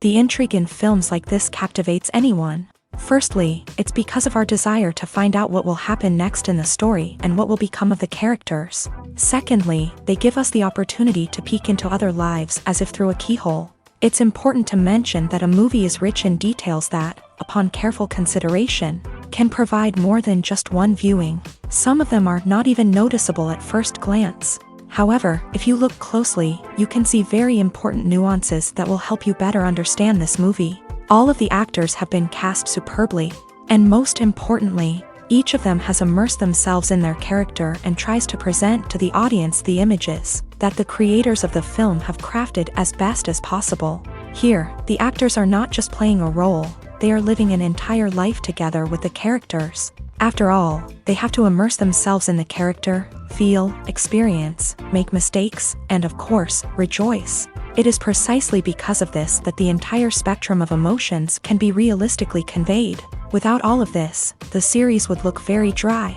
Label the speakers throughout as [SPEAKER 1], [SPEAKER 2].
[SPEAKER 1] The intrigue in films like this captivates anyone. Firstly, it's because of our desire to find out what will happen next in the story and what will become of the characters. Secondly, they give us the opportunity to peek into other lives as if through a keyhole. It's important to mention that a movie is rich in details that, upon careful consideration, can provide more than just one viewing. Some of them are not even noticeable at first glance. However, if you look closely, you can see very important nuances that will help you better understand this movie. All of the actors have been cast superbly, and most importantly, each of them has immersed themselves in their character and tries to present to the audience the images that the creators of the film have crafted as best as possible. Here, the actors are not just playing a role, they are living an entire life together with the characters. After all, they have to immerse themselves in the character, feel, experience, make mistakes, and of course, rejoice. It is precisely because of this that the entire spectrum of emotions can be realistically conveyed. Without all of this, the series would look very dry.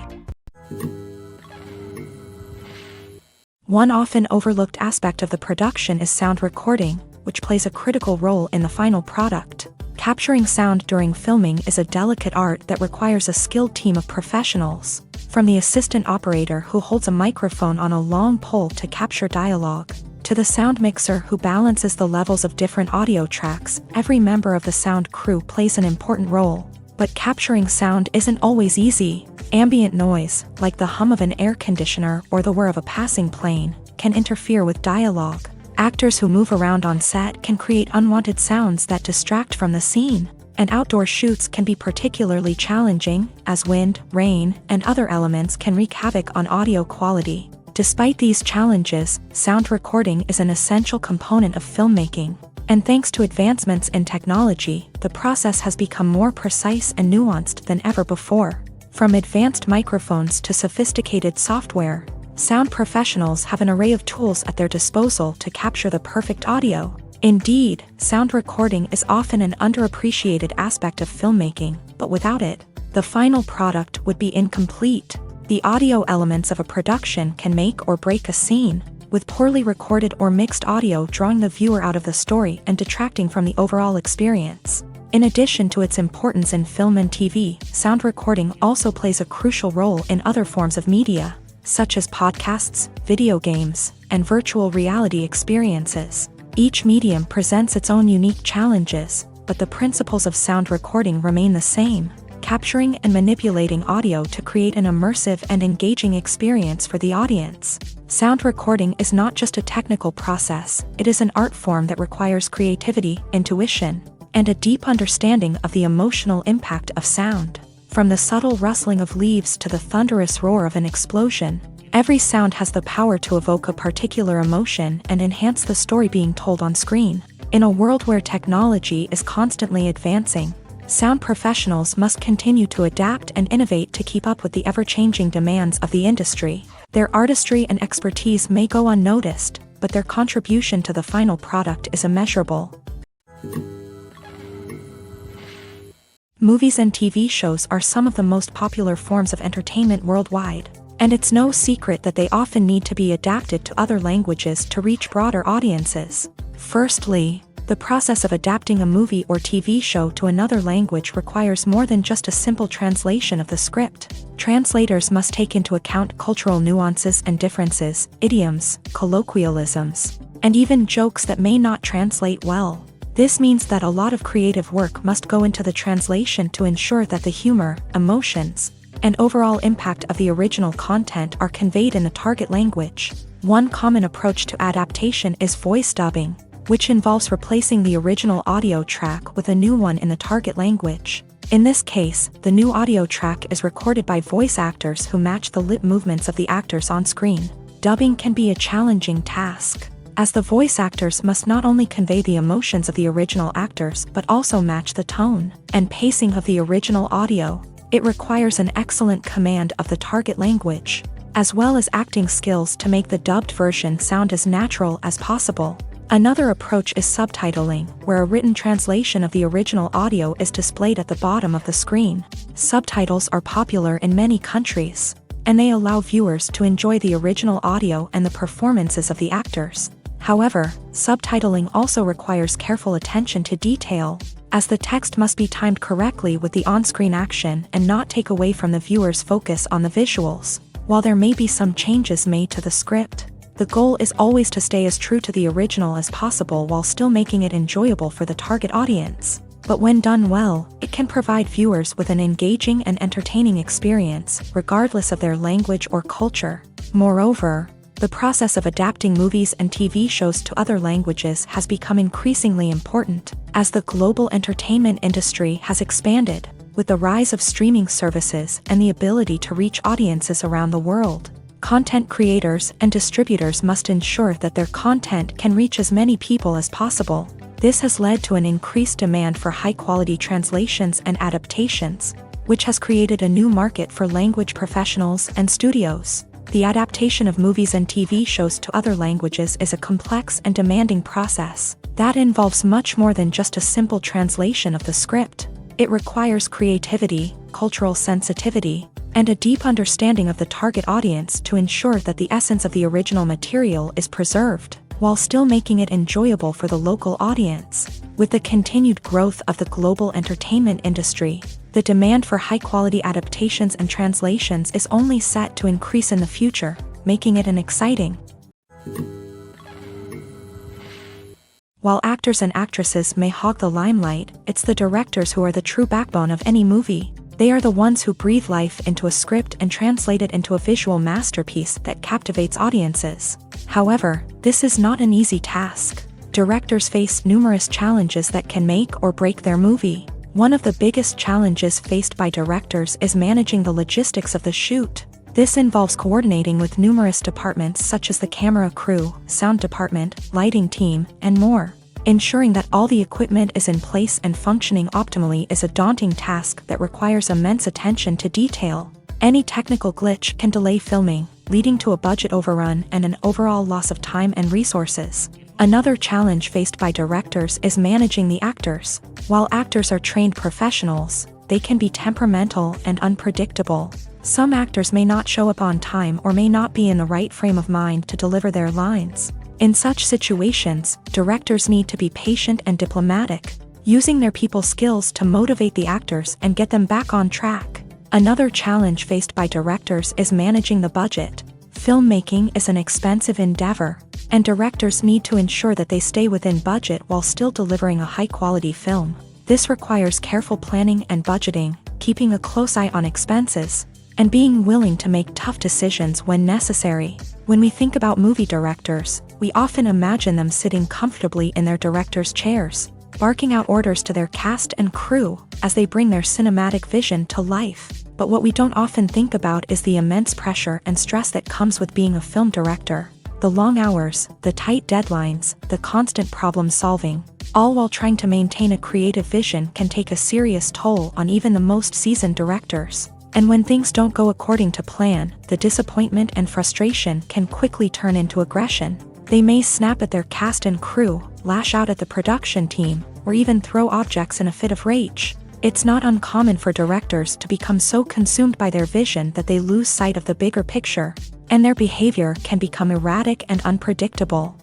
[SPEAKER 1] One often overlooked aspect of the production is sound recording, which plays a critical role in the final product. Capturing sound during filming is a delicate art that requires a skilled team of professionals. From the assistant operator who holds a microphone on a long pole to capture dialogue, to the sound mixer who balances the levels of different audio tracks, every member of the sound crew plays an important role. But capturing sound isn't always easy. Ambient noise, like the hum of an air conditioner or the whir of a passing plane, can interfere with dialogue. Actors who move around on set can create unwanted sounds that distract from the scene. And outdoor shoots can be particularly challenging, as wind, rain, and other elements can wreak havoc on audio quality. Despite these challenges, sound recording is an essential component of filmmaking. And thanks to advancements in technology, the process has become more precise and nuanced than ever before. From advanced microphones to sophisticated software, sound professionals have an array of tools at their disposal to capture the perfect audio. Indeed, sound recording is often an underappreciated aspect of filmmaking, but without it, the final product would be incomplete. The audio elements of a production can make or break a scene, with poorly recorded or mixed audio drawing the viewer out of the story and detracting from the overall experience. In addition to its importance in film and TV, sound recording also plays a crucial role in other forms of media, such as podcasts, video games, and virtual reality experiences. Each medium presents its own unique challenges, but the principles of sound recording remain the same: capturing and manipulating audio to create an immersive and engaging experience for the audience. Sound recording is not just a technical process, it is an art form that requires creativity, intuition, and a deep understanding of the emotional impact of sound. From the subtle rustling of leaves to the thunderous roar of an explosion, every sound has the power to evoke a particular emotion and enhance the story being told on screen. In a world where technology is constantly advancing, sound professionals must continue to adapt and innovate to keep up with the ever-changing demands of the industry. Their artistry and expertise may go unnoticed, but their contribution to the final product is immeasurable. Movies and TV shows are some of the most popular forms of entertainment worldwide, and it's no secret that they often need to be adapted to other languages to reach broader audiences. Firstly, the process of adapting a movie or TV show to another language requires more than just a simple translation of the script. Translators must take into account cultural nuances and differences, idioms, colloquialisms, and even jokes that may not translate well. This means that a lot of creative work must go into the translation to ensure that the humor, emotions, and overall impact of the original content are conveyed in the target language. One common approach to adaptation is voice dubbing, which involves replacing the original audio track with a new one in the target language. In this case, the new audio track is recorded by voice actors who match the lip movements of the actors on screen. Dubbing can be a challenging task, as the voice actors must not only convey the emotions of the original actors but also match the tone and pacing of the original audio. It requires an excellent command of the target language, as well as acting skills to make the dubbed version sound as natural as possible. Another approach is subtitling, where a written translation of the original audio is displayed at the bottom of the screen. Subtitles are popular in many countries, and they allow viewers to enjoy the original audio and the performances of the actors. However, subtitling also requires careful attention to detail, as the text must be timed correctly with the on-screen action and not take away from the viewer's focus on the visuals. While there may be some changes made to the script, the goal is always to stay as true to the original as possible while still making it enjoyable for the target audience. But when done well, it can provide viewers with an engaging and entertaining experience, regardless of their language or culture. Moreover, the process of adapting movies and TV shows to other languages has become increasingly important, as the global entertainment industry has expanded, with the rise of streaming services and the ability to reach audiences around the world. Content creators and distributors must ensure that their content can reach as many people as possible. This has led to an increased demand for high-quality translations and adaptations, which has created a new market for language professionals and studios. The adaptation of movies and TV shows to other languages is a complex and demanding process that involves much more than just a simple translation of the script. It requires creativity, cultural sensitivity, and a deep understanding of the target audience to ensure that the essence of the original material is preserved, while still making it enjoyable for the local audience. With the continued growth of the global entertainment industry, the demand for high-quality adaptations and translations is only set to increase in the future, making it an exciting. While actors and actresses may hog the limelight, it's the directors who are the true backbone of any movie. They are the ones who breathe life into a script and translate it into a visual masterpiece that captivates audiences. However, this is not an easy task. Directors face numerous challenges that can make or break their movie. One of the biggest challenges faced by directors is managing the logistics of the shoot. This involves coordinating with numerous departments such as the camera crew, sound department, lighting team, and more. Ensuring that all the equipment is in place and functioning optimally is a daunting task that requires immense attention to detail. Any technical glitch can delay filming, leading to a budget overrun and an overall loss of time and resources. Another challenge faced by directors is managing the actors. While actors are trained professionals, they can be temperamental and unpredictable. Some actors may not show up on time or may not be in the right frame of mind to deliver their lines. In such situations, directors need to be patient and diplomatic, using their people skills to motivate the actors and get them back on track. Another challenge faced by directors is managing the budget. Filmmaking is an expensive endeavor, and directors need to ensure that they stay within budget while still delivering a high-quality film. This requires careful planning and budgeting, keeping a close eye on expenses, and being willing to make tough decisions when necessary. When we think about movie directors, we often imagine them sitting comfortably in their director's chairs, barking out orders to their cast and crew as they bring their cinematic vision to life. But what we don't often think about is the immense pressure and stress that comes with being a film director. The long hours, the tight deadlines, the constant problem solving, all while trying to maintain a creative vision can take a serious toll on even the most seasoned directors. And when things don't go according to plan, the disappointment and frustration can quickly turn into aggression. They may snap at their cast and crew, lash out at the production team, or even throw objects in a fit of rage. It's not uncommon for directors to become so consumed by their vision that they lose sight of the bigger picture, and their behavior can become erratic and unpredictable.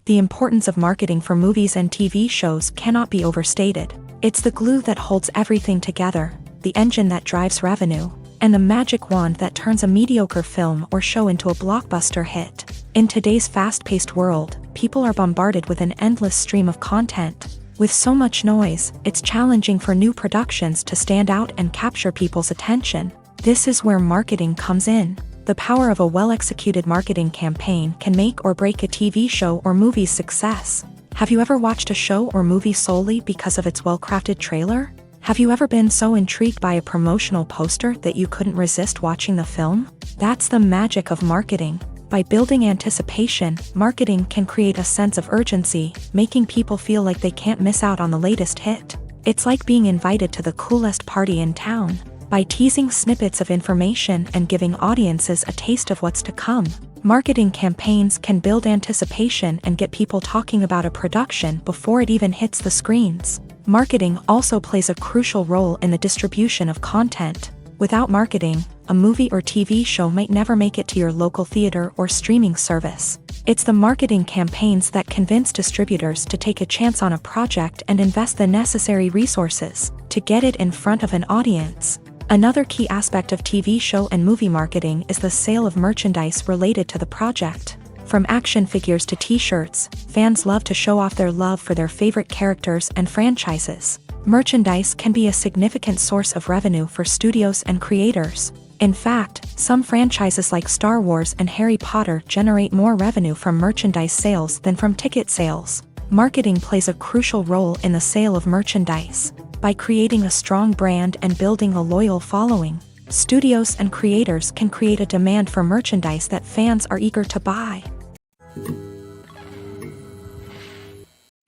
[SPEAKER 1] The importance of marketing for movies and TV shows cannot be overstated. It's the glue that holds everything together, the engine that drives revenue, and the magic wand that turns a mediocre film or show into a blockbuster hit. In today's fast-paced world, people are bombarded with an endless stream of content. With so much noise, it's challenging for new productions to stand out and capture people's attention. This is where marketing comes in. The power of a well-executed marketing campaign can make or break a TV show or movie's success. Have you ever watched a show or movie solely because of its well-crafted trailer? Have you ever been so intrigued by a promotional poster that you couldn't resist watching the film? That's the magic of marketing. By building anticipation, marketing can create a sense of urgency, making people feel like they can't miss out on the latest hit. It's like being invited to the coolest party in town. By teasing snippets of information and giving audiences a taste of what's to come, marketing campaigns can build anticipation and get people talking about a production before it even hits the screens. Marketing also plays a crucial role in the distribution of content. Without marketing, a movie or TV show might never make it to your local theater or streaming service. It's the marketing campaigns that convince distributors to take a chance on a project and invest the necessary resources to get it in front of an audience. Another key aspect of TV show and movie marketing is the sale of merchandise related to the project. From action figures to t-shirts, fans love to show off their love for their favorite characters and franchises. Merchandise can be a significant source of revenue for studios and creators. In fact, some franchises like Star Wars and Harry Potter generate more revenue from merchandise sales than from ticket sales. Marketing plays a crucial role in the sale of merchandise. By creating a strong brand and building a loyal following, studios and creators can create a demand for merchandise that fans are eager to buy.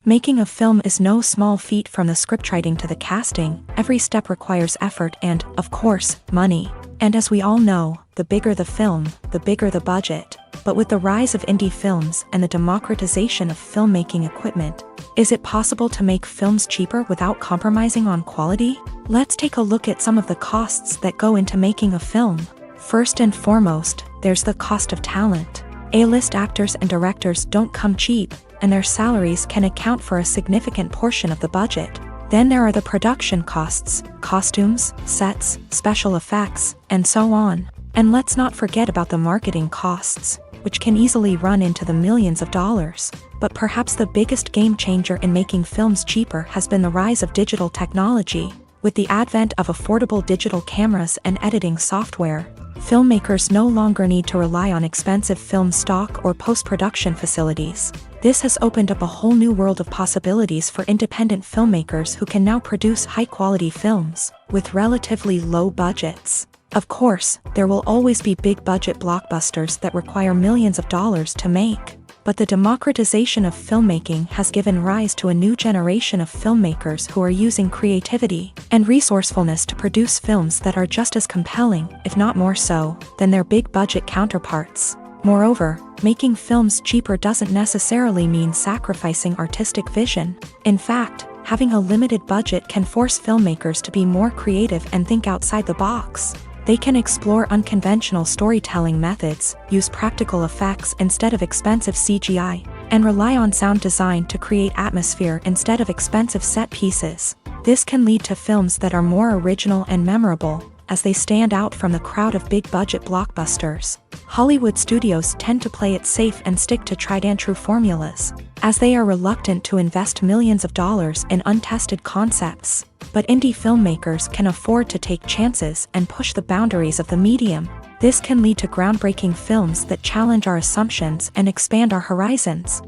[SPEAKER 1] Making a film is no small feat. From the scriptwriting to the casting, every step requires effort and, of course, money. And as we all know, the bigger the film, the bigger the budget. But with the rise of indie films and the democratization of filmmaking equipment, is it possible to make films cheaper without compromising on quality? Let's take a look at some of the costs that go into making a film. First and foremost, there's the cost of talent. A-list actors and directors don't come cheap, and their salaries can account for a significant portion of the budget. Then there are the production costs, costumes, sets, special effects, and so on. And let's not forget about the marketing costs, which can easily run into the millions of dollars. But perhaps the biggest game changer in making films cheaper has been the rise of digital technology. With the advent of affordable digital cameras and editing software, filmmakers no longer need to rely on expensive film stock or post-production facilities. This has opened up a whole new world of possibilities for independent filmmakers who can now produce high-quality films with relatively low budgets. Of course, there will always be big-budget blockbusters that require millions of dollars to make. But the democratization of filmmaking has given rise to a new generation of filmmakers who are using creativity and resourcefulness to produce films that are just as compelling, if not more so, than their big-budget counterparts. Moreover, making films cheaper doesn't necessarily mean sacrificing artistic vision. In fact, having a limited budget can force filmmakers to be more creative and think outside the box. They can explore unconventional storytelling methods, use practical effects instead of expensive CGI, and rely on sound design to create atmosphere instead of expensive set pieces. This can lead to films that are more original and memorable, as they stand out from the crowd of big-budget blockbusters. Hollywood studios tend to play it safe and stick to tried-and-true formulas, as they are reluctant to invest millions of dollars in untested concepts. But indie filmmakers can afford to take chances and push the boundaries of the medium. This can lead to groundbreaking films that challenge our assumptions and expand our horizons.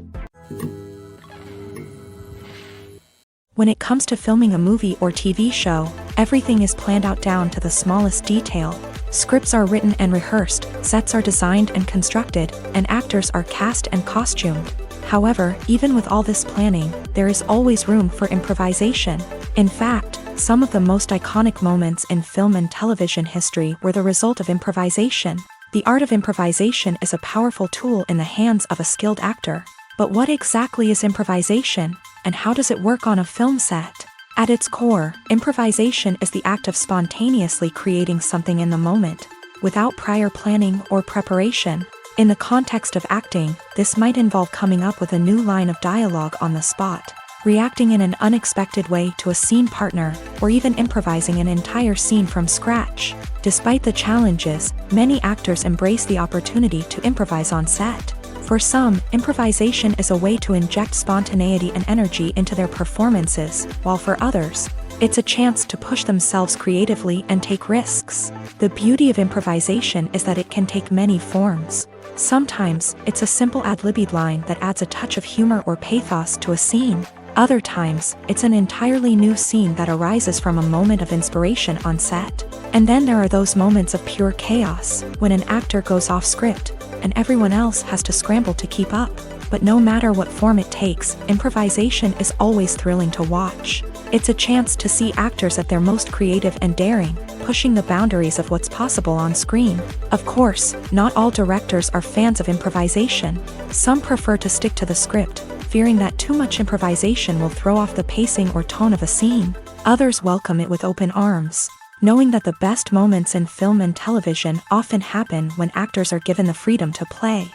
[SPEAKER 1] When it comes to filming a movie or TV show, everything is planned out down to the smallest detail. Scripts are written and rehearsed, sets are designed and constructed, and actors are cast and costumed. However, even with all this planning, there is always room for improvisation. In fact, some of the most iconic moments in film and television history were the result of improvisation. The art of improvisation is a powerful tool in the hands of a skilled actor. But what exactly is improvisation, and how does it work on a film set? At its core, improvisation is the act of spontaneously creating something in the moment, without prior planning or preparation. In the context of acting, this might involve coming up with a new line of dialogue on the spot, reacting in an unexpected way to a scene partner, or even improvising an entire scene from scratch. Despite the challenges, many actors embrace the opportunity to improvise on set. For some, improvisation is a way to inject spontaneity and energy into their performances, while for others, it's a chance to push themselves creatively and take risks. The beauty of improvisation is that it can take many forms. Sometimes, it's a simple ad-libbed line that adds a touch of humor or pathos to a scene. Other times, it's an entirely new scene that arises from a moment of inspiration on set. And then there are those moments of pure chaos, when an actor goes off script, and everyone else has to scramble to keep up. But no matter what form it takes, improvisation is always thrilling to watch. It's a chance to see actors at their most creative and daring, pushing the boundaries of what's possible on screen. Of course, not all directors are fans of improvisation. Some prefer to stick to the script, fearing that too much improvisation will throw off the pacing or tone of a scene. Others welcome it with open arms. knowing that the best moments in film and television often happen when actors are given the freedom to play.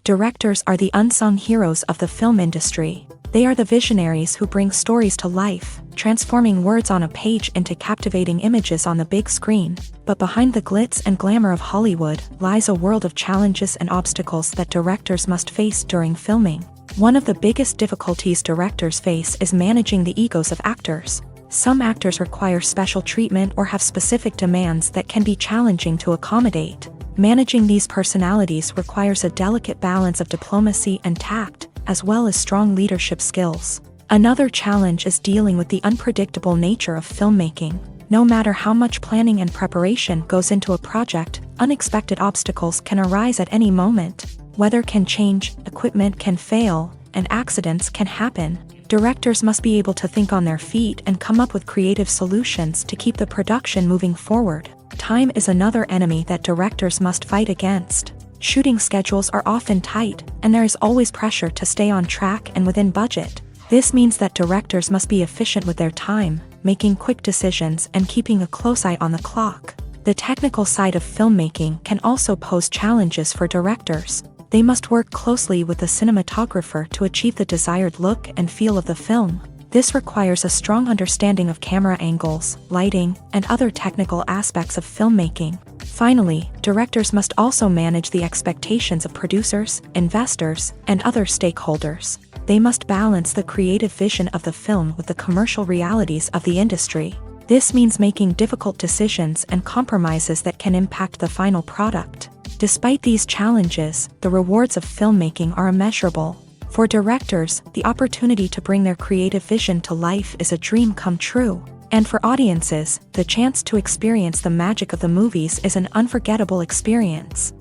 [SPEAKER 1] Directors are the unsung heroes of the film industry. They are the visionaries who bring stories to life, transforming words on a page into captivating images on the big screen. But behind the glitz and glamour of Hollywood lies a world of challenges and obstacles that directors must face during filming. One of the biggest difficulties directors face is managing the egos of actors. Some actors require special treatment or have specific demands that can be challenging to accommodate. Managing these personalities requires a delicate balance of diplomacy and tact, as well as strong leadership skills. Another challenge is dealing with the unpredictable nature of filmmaking. No matter how much planning and preparation goes into a project, unexpected obstacles can arise at any moment. Weather can change, equipment can fail, and accidents can happen. Directors must be able to think on their feet and come up with creative solutions to keep the production moving forward. Time is another enemy that directors must fight against. Shooting schedules are often tight, and there is always pressure to stay on track and within budget. This means that directors must be efficient with their time, making quick decisions and keeping a close eye on the clock. The technical side of filmmaking can also pose challenges for directors. They must work closely with the cinematographer to achieve the desired look and feel of the film. This requires a strong understanding of camera angles, lighting, and other technical aspects of filmmaking. Finally, directors must also manage the expectations of producers, investors, and other stakeholders. They must balance the creative vision of the film with the commercial realities of the industry. This means making difficult decisions and compromises that can impact the final product. Despite these challenges, the rewards of filmmaking are immeasurable. For directors, the opportunity to bring their creative vision to life is a dream come true. And for audiences, the chance to experience the magic of the movies is an unforgettable experience.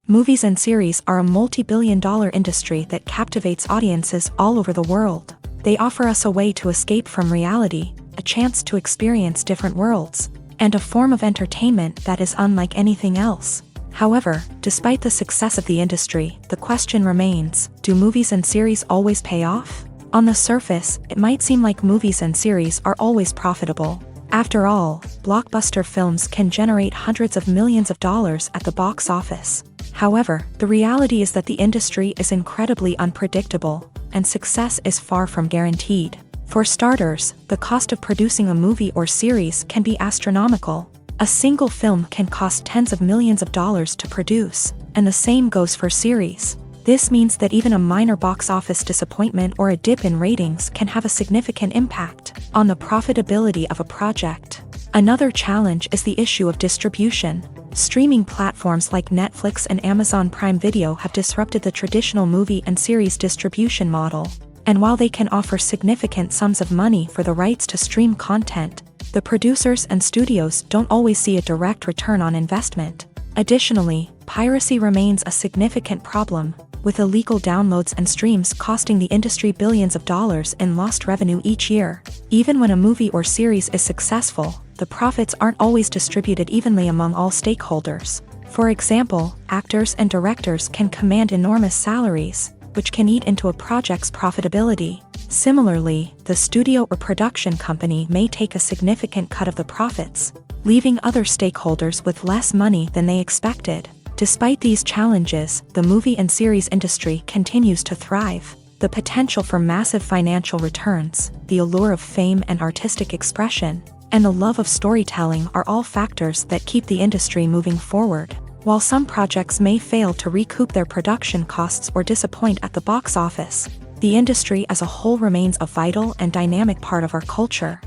[SPEAKER 1] Movies and series are a multi-billion-dollar industry that captivates audiences all over the world. They offer us a way to escape from reality, a chance to experience different worlds, and a form of entertainment that is unlike anything else. However, despite the success of the industry, the question remains, do movies and series always pay off? On the surface, it might seem like movies and series are always profitable. After all, blockbuster films can generate hundreds of millions of dollars at the box office. However, the reality is that the industry is incredibly unpredictable, and success is far from guaranteed. For starters, the cost of producing a movie or series can be astronomical. A single film can cost tens of millions of dollars to produce, and the same goes for series. This means that even a minor box office disappointment or a dip in ratings can have a significant impact on the profitability of a project. Another challenge is the issue of distribution. Streaming platforms like Netflix and Amazon Prime Video have disrupted the traditional movie and series distribution model. And while they can offer significant sums of money for the rights to stream content, the producers and studios don't always see a direct return on investment. Additionally, piracy remains a significant problem, with illegal downloads and streams costing the industry billions of dollars in lost revenue each year. Even when a movie or series is successful, the profits aren't always distributed evenly among all stakeholders. For example, actors and directors can command enormous salaries, which can eat into a project's profitability. Similarly, the studio or production company may take a significant cut of the profits, leaving other stakeholders with less money than they expected. Despite these challenges, the movie and series industry continues to thrive. The potential for massive financial returns, the allure of fame and artistic expression, and the love of storytelling are all factors that keep the industry moving forward. While some projects may fail to recoup their production costs or disappoint at the box office, the industry as a whole remains a vital and dynamic part of our culture.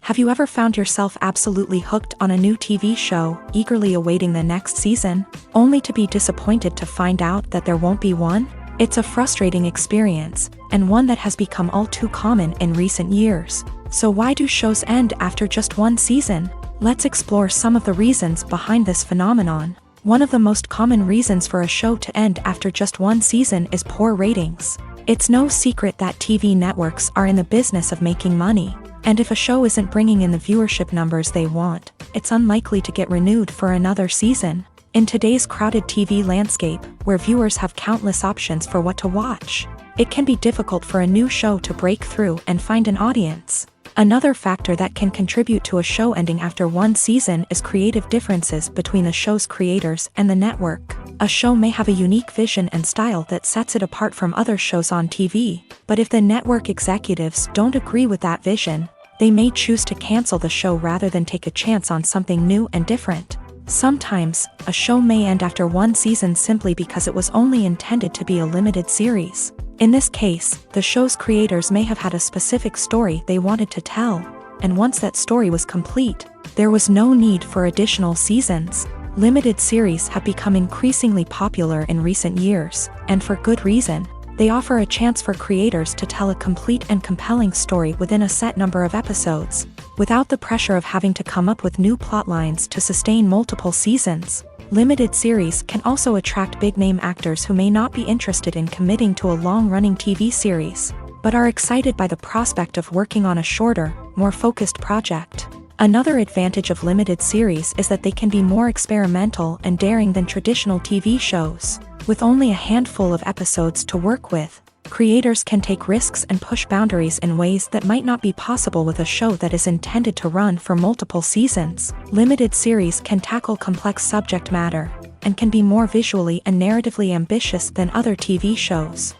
[SPEAKER 1] Have you ever found yourself absolutely hooked on a new TV show, eagerly awaiting the next season, only to be disappointed to find out that there won't be one? It's a frustrating experience, and one that has become all too common in recent years. So why do shows end after just one season? Let's explore some of the reasons behind this phenomenon. One of the most common reasons for a show to end after just one season is poor ratings. It's no secret that TV networks are in the business of making money, and if a show isn't bringing in the viewership numbers they want, it's unlikely to get renewed for another season. In today's crowded TV landscape, where viewers have countless options for what to watch, it can be difficult for a new show to break through and find an audience. Another factor that can contribute to a show ending after one season is creative differences between the show's creators and the network. A show may have a unique vision and style that sets it apart from other shows on TV, but if the network executives don't agree with that vision, they may choose to cancel the show rather than take a chance on something new and different. Sometimes, a show may end after one season simply because it was only intended to be a limited series. In this case, the show's creators may have had a specific story they wanted to tell, and once that story was complete, there was no need for additional seasons. Limited series have become increasingly popular in recent years, and for good reason. They offer a chance for creators to tell a complete and compelling story within a set number of episodes, without the pressure of having to come up with new plotlines to sustain multiple seasons. Limited series can also attract big-name actors who may not be interested in committing to a long-running TV series, but are excited by the prospect of working on a shorter, more focused project. Another advantage of limited series is that they can be more experimental and daring than traditional TV shows. With only a handful of episodes to work with, creators can take risks and push boundaries in ways that might not be possible with a show that is intended to run for multiple seasons. Limited series can tackle complex subject matter, and can be more visually and narratively ambitious than other TV shows.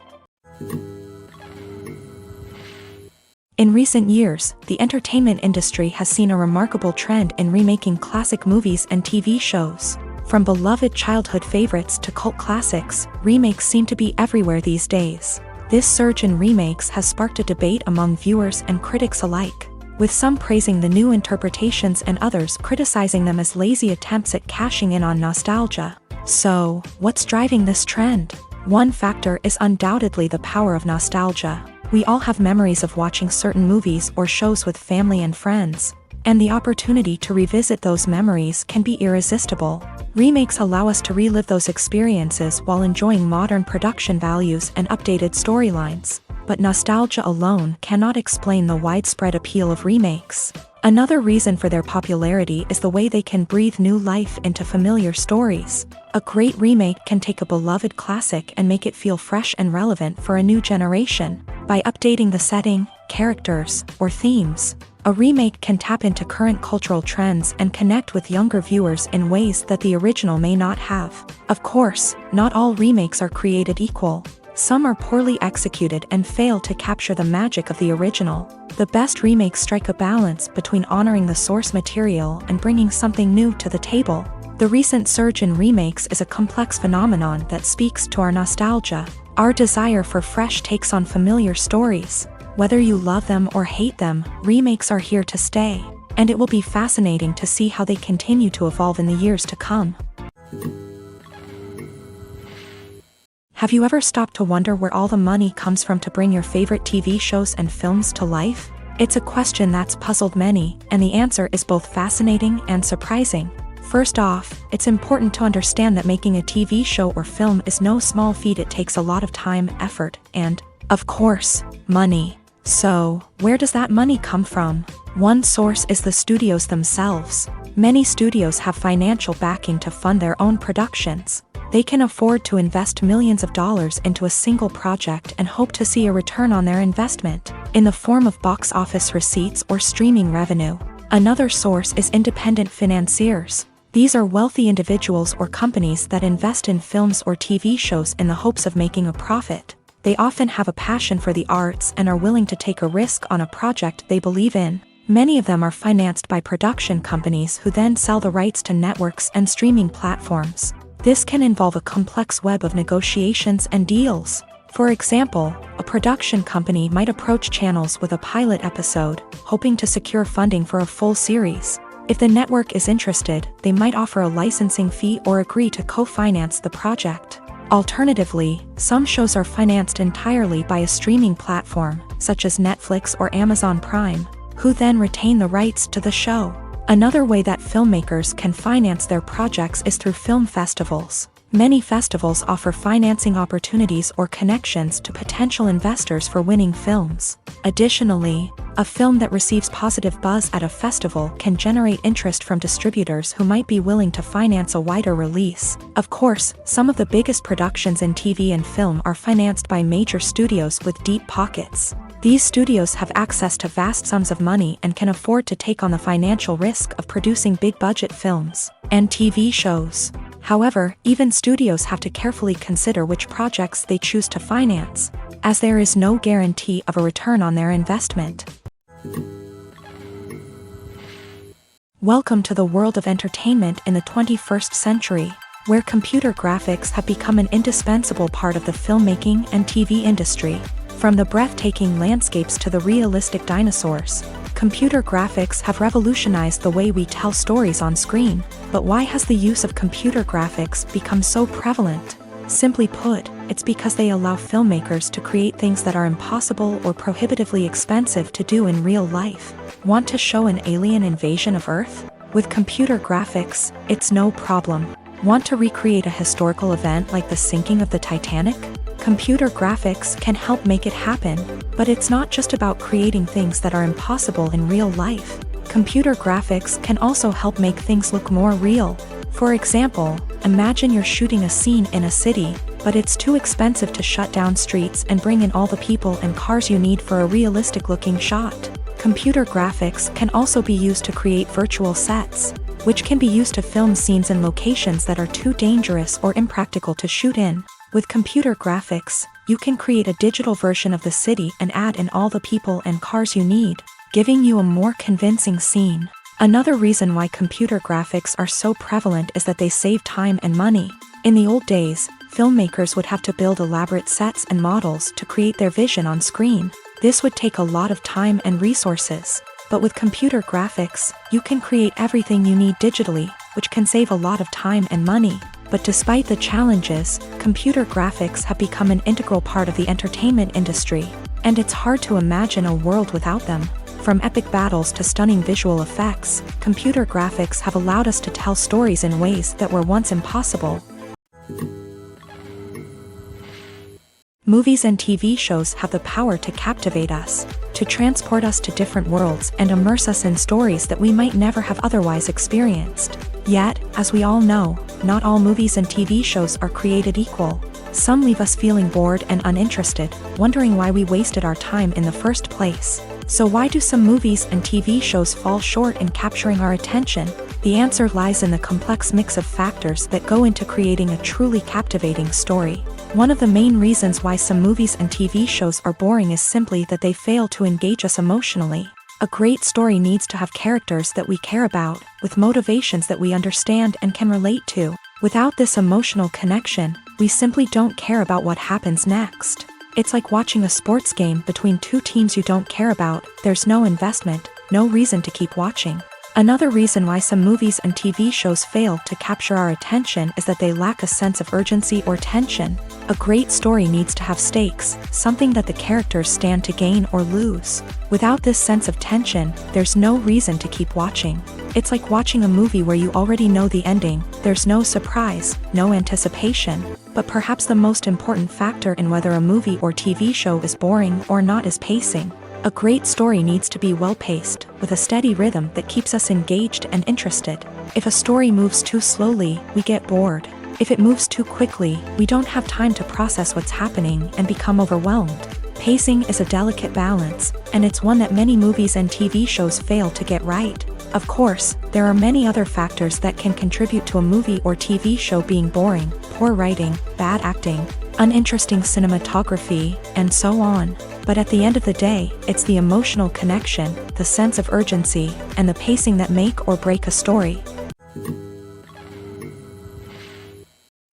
[SPEAKER 1] In recent years, the entertainment industry has seen a remarkable trend in remaking classic movies and TV shows. From beloved childhood favorites to cult classics, remakes seem to be everywhere these days. This surge in remakes has sparked a debate among viewers and critics alike, with some praising the new interpretations and others criticizing them as lazy attempts at cashing in on nostalgia. So, what's driving this trend? One factor is undoubtedly the power of nostalgia. We all have memories of watching certain movies or shows with family and friends, and the opportunity to revisit those memories can be irresistible. Remakes allow us to relive those experiences while enjoying modern production values and updated storylines, but nostalgia alone cannot explain the widespread appeal of remakes. Another reason for their popularity is the way they can breathe new life into familiar stories. A great remake can take a beloved classic and make it feel fresh and relevant for a new generation. By updating the setting, characters, or themes, a remake can tap into current cultural trends and connect with younger viewers in ways that the original may not have. Of course, not all remakes are created equal. Some are poorly executed and fail to capture the magic of the original. The best remakes strike a balance between honoring the source material and bringing something new to the table. The recent surge in remakes is a complex phenomenon that speaks to our nostalgia, our desire for fresh takes on familiar stories. Whether you love them or hate them, remakes are here to stay, and it will be fascinating to see how they continue to evolve in the years to come. Have you ever stopped to wonder where all the money comes from to bring your favorite TV shows and films to life? It's a question that's puzzled many, and the answer is both fascinating and surprising. First off, it's important to understand that making a TV show or film is no small feat. It takes a lot of time, effort, and, of course, money. So, where does that money come from? One source is the studios themselves. Many studios have financial backing to fund their own productions. They can afford to invest millions of dollars into a single project and hope to see a return on their investment, in the form of box office receipts or streaming revenue. Another source is independent financiers. These are wealthy individuals or companies that invest in films or TV shows in the hopes of making a profit. They often have a passion for the arts and are willing to take a risk on a project they believe in. Many of them are financed by production companies who then sell the rights to networks and streaming platforms. This can involve a complex web of negotiations and deals. For example, a production company might approach channels with a pilot episode, hoping to secure funding for a full series. If the network is interested, they might offer a licensing fee or agree to co-finance the project. Alternatively, some shows are financed entirely by a streaming platform, such as Netflix or Amazon Prime, who then retain the rights to the show. Another way that filmmakers can finance their projects is through film festivals. Many festivals offer financing opportunities or connections to potential investors for winning films. Additionally, a film that receives positive buzz at a festival can generate interest from distributors who might be willing to finance a wider release. Of course, some of the biggest productions in TV and film are financed by major studios with deep pockets. These studios have access to vast sums of money and can afford to take on the financial risk of producing big-budget films and TV shows. However, even studios have to carefully consider which projects they choose to finance, as there is no guarantee of a return on their investment. Welcome to the world of entertainment in the 21st century, where computer graphics have become an indispensable part of the filmmaking and TV industry. From the breathtaking landscapes to the realistic dinosaurs, computer graphics have revolutionized the way we tell stories on screen. But why has the use of computer graphics become so prevalent? Simply put, it's because they allow filmmakers to create things that are impossible or prohibitively expensive to do in real life. Want to show an alien invasion of Earth? With computer graphics, it's no problem. Want to recreate a historical event like the sinking of the Titanic? Computer graphics can help make it happen, but it's not just about creating things that are impossible in real life. Computer graphics can also help make things look more real. For example, imagine you're shooting a scene in a city, but it's too expensive to shut down streets and bring in all the people and cars you need for a realistic-looking shot. Computer graphics can also be used to create virtual sets, which can be used to film scenes in locations that are too dangerous or impractical to shoot in. With computer graphics, you can create a digital version of the city and add in all the people and cars you need, giving you a more convincing scene. Another reason why computer graphics are so prevalent is that they save time and money. In the old days, filmmakers would have to build elaborate sets and models to create their vision on screen. This would take a lot of time and resources. But with computer graphics, you can create everything you need digitally, which can save a lot of time and money. But despite the challenges, computer graphics have become an integral part of the entertainment industry, and it's hard to imagine a world without them. From epic battles to stunning visual effects, computer graphics have allowed us to tell stories in ways that were once impossible. Movies and TV shows have the power to captivate us, to transport us to different worlds and immerse us in stories that we might never have otherwise experienced. Yet, as we all know, not all movies and TV shows are created equal. Some leave us feeling bored and uninterested, wondering why we wasted our time in the first place. So why do some movies and TV shows fall short in capturing our attention? The answer lies in the complex mix of factors that go into creating a truly captivating story. One of the main reasons why some movies and TV shows are boring is simply that they fail to engage us emotionally. A great story needs to have characters that we care about, with motivations that we understand and can relate to. Without this emotional connection, we simply don't care about what happens next. It's like watching a sports game between two teams you don't care about. There's no investment, no reason to keep watching. Another reason why some movies and TV shows fail to capture our attention is that they lack a sense of urgency or tension. A great story needs to have stakes, something that the characters stand to gain or lose. Without this sense of tension, there's no reason to keep watching. It's like watching a movie where you already know the ending. There's no surprise, no anticipation. But perhaps the most important factor in whether a movie or TV show is boring or not is pacing. A great story needs to be well-paced, with a steady rhythm that keeps us engaged and interested. If a story moves too slowly, we get bored. If it moves too quickly, we don't have time to process what's happening and become overwhelmed. Pacing is a delicate balance, and it's one that many movies and TV shows fail to get right. Of course, there are many other factors that can contribute to a movie or TV show being boring: poor writing, bad acting, uninteresting cinematography, and so on. But at the end of the day, it's the emotional connection, the sense of urgency, and the pacing that make or break a story.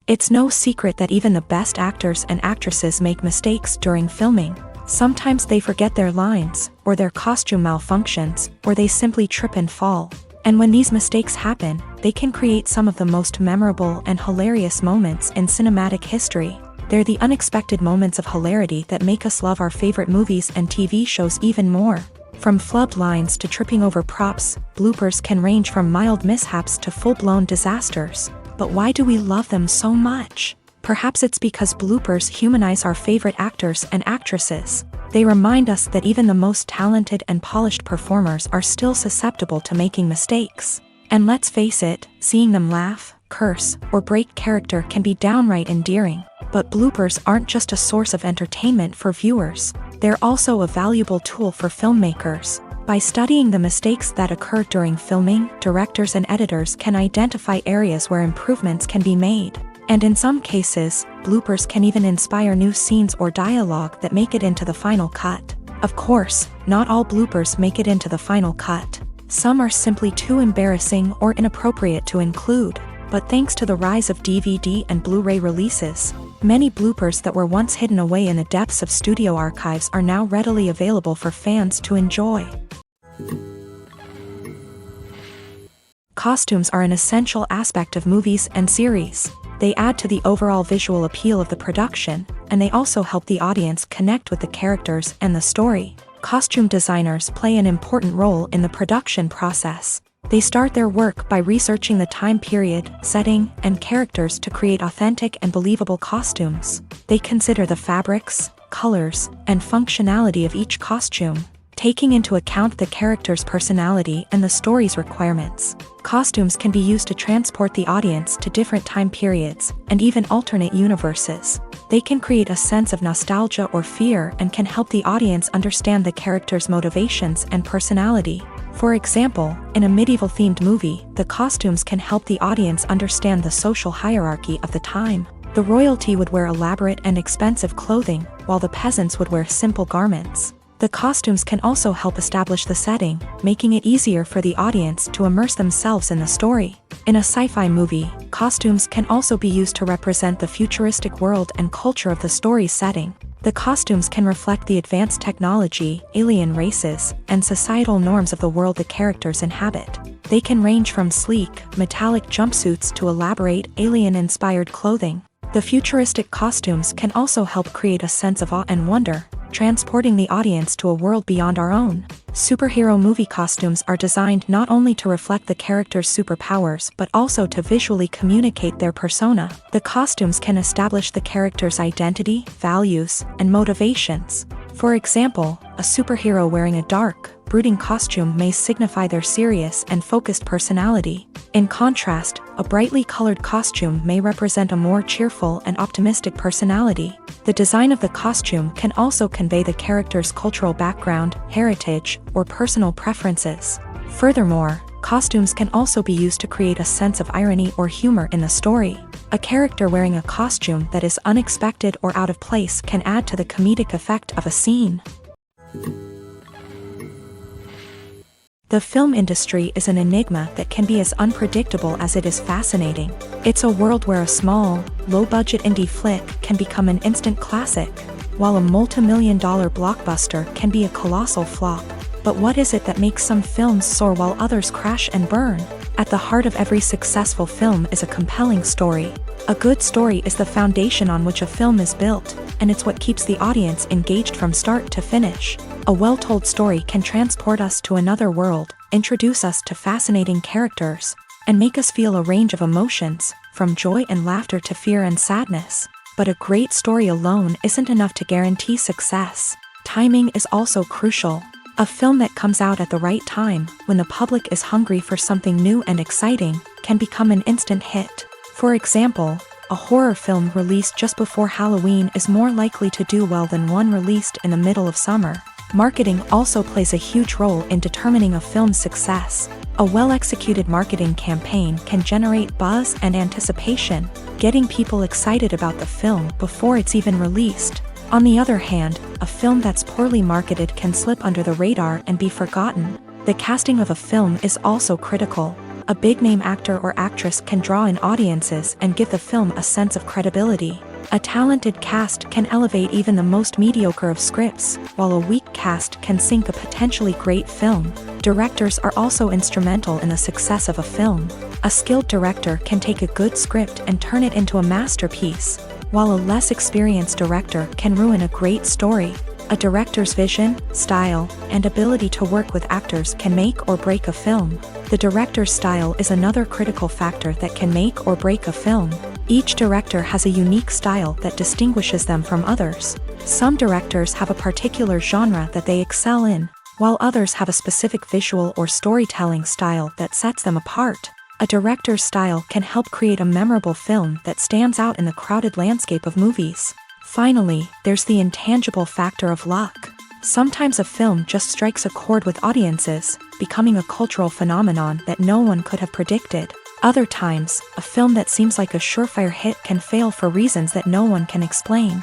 [SPEAKER 1] It's no secret that even the best actors and actresses make mistakes during filming. Sometimes they forget their lines, or their costume malfunctions, or they simply trip and fall. And when these mistakes happen, they can create some of the most memorable and hilarious moments in cinematic history. They're the unexpected moments of hilarity that make us love our favorite movies and TV shows even more. From flubbed lines to tripping over props, bloopers can range from mild mishaps to full-blown disasters. But why do we love them so much? Perhaps it's because bloopers humanize our favorite actors and actresses. They remind us that even the most talented and polished performers are still susceptible to making mistakes. And let's face it, seeing them laugh, curse, or break character can be downright endearing. But bloopers aren't just a source of entertainment for viewers. They're also a valuable tool for filmmakers. By studying the mistakes that occur during filming, directors and editors can identify areas where improvements can be made. And in some cases, bloopers can even inspire new scenes or dialogue that make it into the final cut. Of course, not all bloopers make it into the final cut. Some are simply too embarrassing or inappropriate to include. But thanks to the rise of DVD and Blu-ray releases, many bloopers that were once hidden away in the depths of studio archives are now readily available for fans to enjoy. Costumes are an essential aspect of movies and series. They add to the overall visual appeal of the production, and they also help the audience connect with the characters and the story. Costume designers play an important role in the production process. They start their work by researching the time period, setting, and characters to create authentic and believable costumes. They consider the fabrics, colors, and functionality of each costume, taking into account the character's personality and the story's requirements. Costumes can be used to transport the audience to different time periods and even alternate universes. They can create a sense of nostalgia or fear and can help the audience understand the character's motivations and personality. For example, in a medieval-themed movie, the costumes can help the audience understand the social hierarchy of the time. The royalty would wear elaborate and expensive clothing, while the peasants would wear simple garments. The costumes can also help establish the setting, making it easier for the audience to immerse themselves in the story. In a sci-fi movie, costumes can also be used to represent the futuristic world and culture of the story's setting. The costumes can reflect the advanced technology, alien races, and societal norms of the world the characters inhabit. They can range from sleek, metallic jumpsuits to elaborate, alien-inspired clothing. The futuristic costumes can also help create a sense of awe and wonder, transporting the audience to a world beyond our own. Superhero movie costumes are designed not only to reflect the character's superpowers but also to visually communicate their persona. The costumes can establish the character's identity, values, and motivations. For example, a superhero wearing a dark, brooding costume may signify their serious and focused personality. In contrast, a brightly colored costume may represent a more cheerful and optimistic personality. The design of the costume can also convey the character's cultural background, heritage, or personal preferences. Furthermore, costumes can also be used to create a sense of irony or humor in the story. A character wearing a costume that is unexpected or out of place can add to the comedic effect of a scene. The film industry is an enigma that can be as unpredictable as it is fascinating. It's a world where a small, low-budget indie flick can become an instant classic, while a multi-million-dollar blockbuster can be a colossal flop. But what is it that makes some films soar while others crash and burn? At the heart of every successful film is a compelling story. A good story is the foundation on which a film is built, and it's what keeps the audience engaged from start to finish. A well-told story can transport us to another world, introduce us to fascinating characters, and make us feel a range of emotions, from joy and laughter to fear and sadness. But a great story alone isn't enough to guarantee success. Timing is also crucial. A film that comes out at the right time, when the public is hungry for something new and exciting, can become an instant hit. For example, a horror film released just before Halloween is more likely to do well than one released in the middle of summer. Marketing also plays a huge role in determining a film's success. A well-executed marketing campaign can generate buzz and anticipation, getting people excited about the film before it's even released. On the other hand, a film that's poorly marketed can slip under the radar and be forgotten. The casting of a film is also critical. A big-name actor or actress can draw in audiences and give the film a sense of credibility. A talented cast can elevate even the most mediocre of scripts, while a weak cast can sink a potentially great film. Directors are also instrumental in the success of a film. A skilled director can take a good script and turn it into a masterpiece, while a less experienced director can ruin a great story. A director's vision, style, and ability to work with actors can make or break a film. The director's style is another critical factor that can make or break a film. Each director has a unique style that distinguishes them from others. Some directors have a particular genre that they excel in, while others have a specific visual or storytelling style that sets them apart. A director's style can help create a memorable film that stands out in the crowded landscape of movies. Finally, there's the intangible factor of luck. Sometimes a film just strikes a chord with audiences, becoming a cultural phenomenon that no one could have predicted. Other times, a film that seems like a surefire hit can fail for reasons that no one can explain.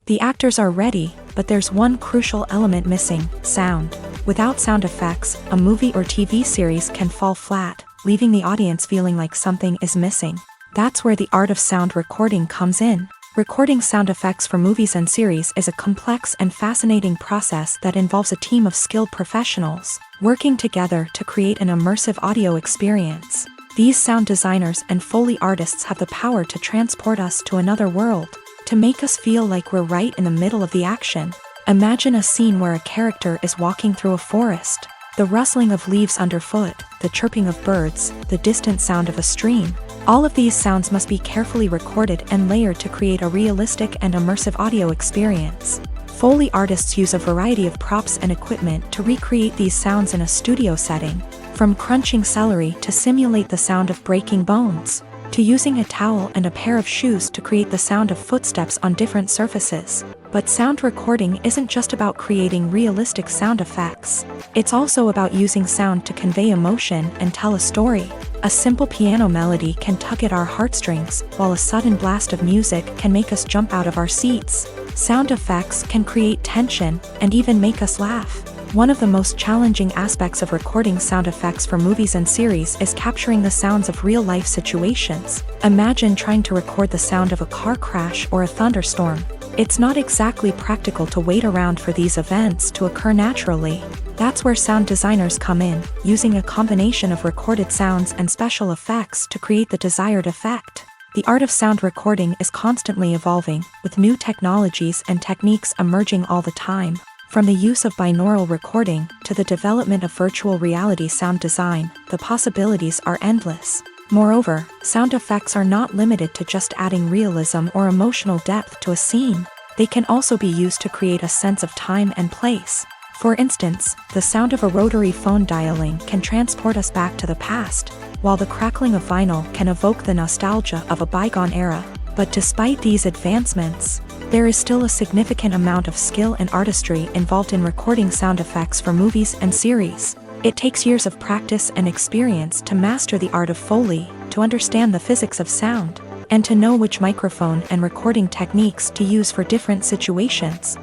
[SPEAKER 1] The actors are ready, but there's one crucial element missing: sound. Without sound effects, a movie or TV series can fall flat, leaving the audience feeling like something is missing. That's where the art of sound recording comes in. Recording sound effects for movies and series is a complex and fascinating process that involves a team of skilled professionals working together to create an immersive audio experience. These sound designers and Foley artists have the power to transport us to another world, to make us feel like we're right in the middle of the action. Imagine a scene where a character is walking through a forest. The rustling of leaves underfoot, the chirping of birds, the distant sound of a stream. All of these sounds must be carefully recorded and layered to create a realistic and immersive audio experience. Foley artists use a variety of props and equipment to recreate these sounds in a studio setting, from crunching celery to simulate the sound of breaking bones, to using a towel and a pair of shoes to create the sound of footsteps on different surfaces. But sound recording isn't just about creating realistic sound effects. It's also about using sound to convey emotion and tell a story. A simple piano melody can tug at our heartstrings, while a sudden blast of music can make us jump out of our seats. Sound effects can create tension and even make us laugh. One of the most challenging aspects of recording sound effects for movies and series is capturing the sounds of real-life situations. Imagine trying to record the sound of a car crash or a thunderstorm. It's not exactly practical to wait around for these events to occur naturally. That's where sound designers come in, using a combination of recorded sounds and special effects to create the desired effect. The art of sound recording is constantly evolving, with new technologies and techniques emerging all the time. From the use of binaural recording to the development of virtual reality sound design, the possibilities are endless. Moreover, sound effects are not limited to just adding realism or emotional depth to a scene. They can also be used to create a sense of time and place. For instance, the sound of a rotary phone dialing can transport us back to the past, while the crackling of vinyl can evoke the nostalgia of a bygone era. But despite these advancements, there is still a significant amount of skill and artistry involved in recording sound effects for movies and series. It takes years of practice and experience to master the art of Foley, to understand the physics of sound, and to know which microphone and recording techniques to use for different situations.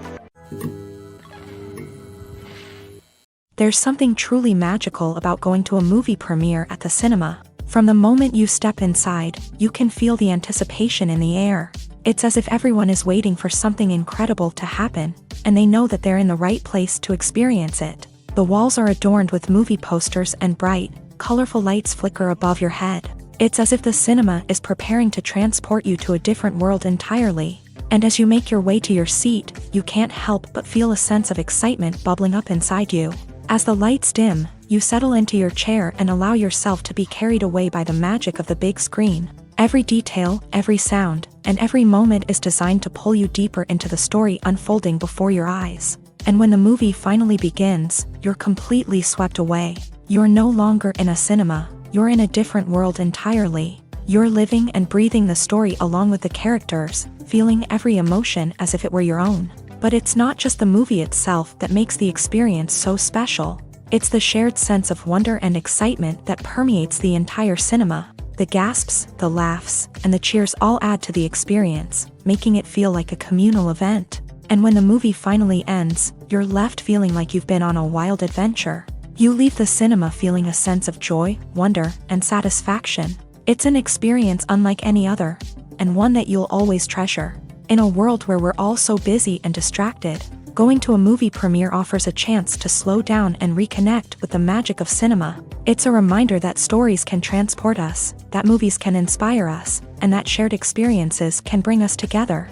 [SPEAKER 1] There's something truly magical about going to a movie premiere at the cinema. From the moment you step inside, you can feel the anticipation in the air. It's as if everyone is waiting for something incredible to happen, and they know that they're in the right place to experience it. The walls are adorned with movie posters and bright, colorful lights flicker above your head. It's as if the cinema is preparing to transport you to a different world entirely. And as you make your way to your seat, you can't help but feel a sense of excitement bubbling up inside you. As the lights dim, you settle into your chair and allow yourself to be carried away by the magic of the big screen. Every detail, every sound, and every moment is designed to pull you deeper into the story unfolding before your eyes. And when the movie finally begins, you're completely swept away. You're no longer in a cinema, you're in a different world entirely. You're living and breathing the story along with the characters, feeling every emotion as if it were your own. But it's not just the movie itself that makes the experience so special. It's the shared sense of wonder and excitement that permeates the entire cinema. The gasps, the laughs, and the cheers all add to the experience, making it feel like a communal event. And when the movie finally ends, you're left feeling like you've been on a wild adventure. You leave the cinema feeling a sense of joy, wonder, and satisfaction. It's an experience unlike any other, and one that you'll always treasure. In a world where we're all so busy and distracted, going to a movie premiere offers a chance to slow down and reconnect with the magic of cinema. It's a reminder that stories can transport us, that movies can inspire us, and that shared experiences can bring us together.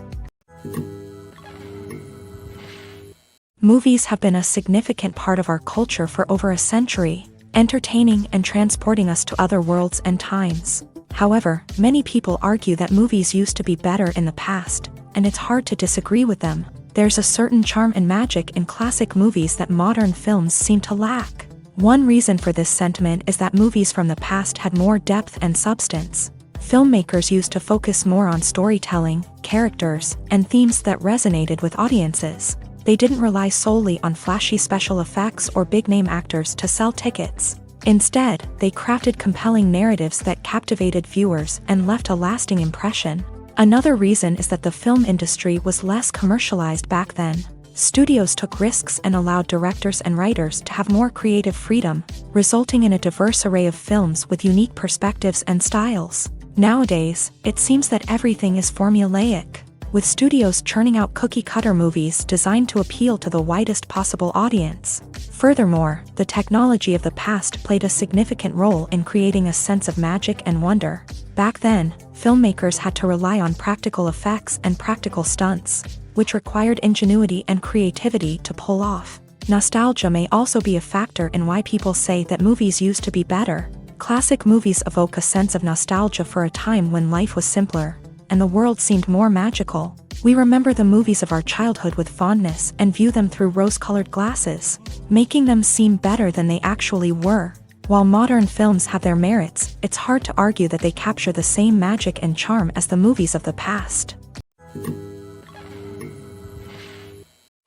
[SPEAKER 1] Movies have been a significant part of our culture for over a century, entertaining and transporting us to other worlds and times. However, many people argue that movies used to be better in the past, and it's hard to disagree with them. There's a certain charm and magic in classic movies that modern films seem to lack. One reason for this sentiment is that movies from the past had more depth and substance. Filmmakers used to focus more on storytelling, characters, and themes that resonated with audiences. They didn't rely solely on flashy special effects or big-name actors to sell tickets. Instead, they crafted compelling narratives that captivated viewers and left a lasting impression. Another reason is that the film industry was less commercialized back then. Studios took risks and allowed directors and writers to have more creative freedom, resulting in a diverse array of films with unique perspectives and styles. Nowadays, it seems that everything is formulaic, with studios churning out cookie-cutter movies designed to appeal to the widest possible audience. Furthermore, the technology of the past played a significant role in creating a sense of magic and wonder. Back then, filmmakers had to rely on practical effects and practical stunts, which required ingenuity and creativity to pull off. Nostalgia may also be a factor in why people say that movies used to be better. Classic movies evoke a sense of nostalgia for a time when life was simpler, and the world seemed more magical. We remember the movies of our childhood with fondness and view them through rose-colored glasses, making them seem better than they actually were. While modern films have their merits, it's hard to argue that they capture the same magic and charm as the movies of the past.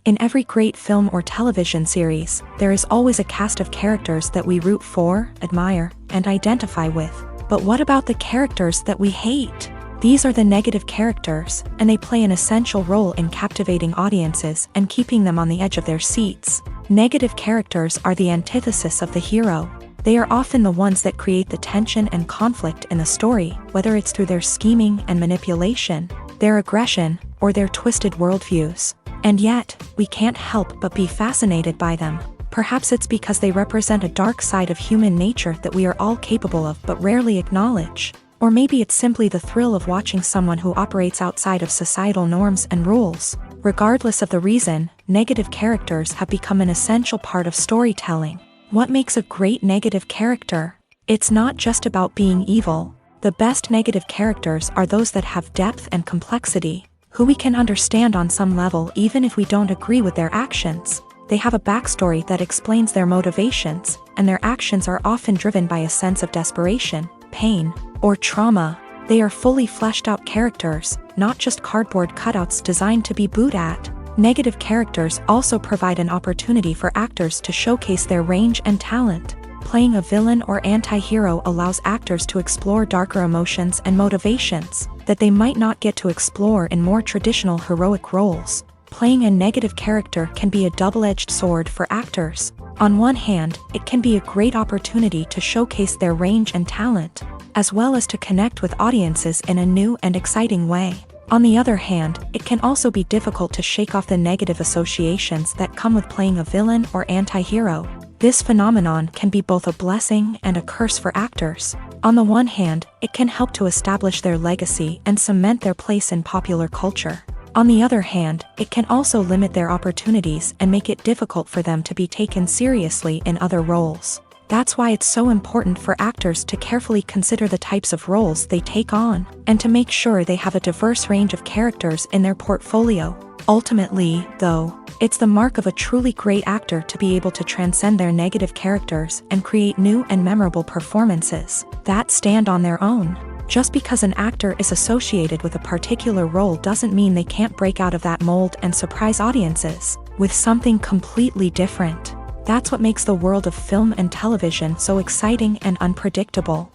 [SPEAKER 1] In every great film or television series, there is always a cast of characters that we root for, admire, and identify with. But what about the characters that we hate? These are the negative characters, and they play an essential role in captivating audiences and keeping them on the edge of their seats. Negative characters are the antithesis of the hero. They are often the ones that create the tension and conflict in the story, whether it's through their scheming and manipulation, their aggression, or their twisted worldviews. And yet, we can't help but be fascinated by them. Perhaps it's because they represent a dark side of human nature that we are all capable of but rarely acknowledge. Or maybe it's simply the thrill of watching someone who operates outside of societal norms and rules. Regardless of the reason, negative characters have become an essential part of storytelling. What makes a great negative character? It's not just about being evil. The best negative characters are those that have depth and complexity, who we can understand on some level even if we don't agree with their actions. They have a backstory that explains their motivations, and their actions are often driven by a sense of desperation, pain, or trauma. They are fully fleshed out characters, not just cardboard cutouts designed to be booed at. Negative characters also provide an opportunity for actors to showcase their range and talent. Playing a villain or anti-hero allows actors to explore darker emotions and motivations that they might not get to explore in more traditional heroic roles. Playing a negative character can be a double-edged sword for actors. On one hand, it can be a great opportunity to showcase their range and talent, as well as to connect with audiences in a new and exciting way. On the other hand, it can also be difficult to shake off the negative associations that come with playing a villain or anti-hero. This phenomenon can be both a blessing and a curse for actors. On the one hand, it can help to establish their legacy and cement their place in popular culture. On the other hand, it can also limit their opportunities and make it difficult for them to be taken seriously in other roles. That's why it's so important for actors to carefully consider the types of roles they take on, and to make sure they have a diverse range of characters in their portfolio. Ultimately, though, it's the mark of a truly great actor to be able to transcend their negative characters and create new and memorable performances that stand on their own. Just because an actor is associated with a particular role doesn't mean they can't break out of that mold and surprise audiences with something completely different. That's what makes the world of film and television so exciting and unpredictable.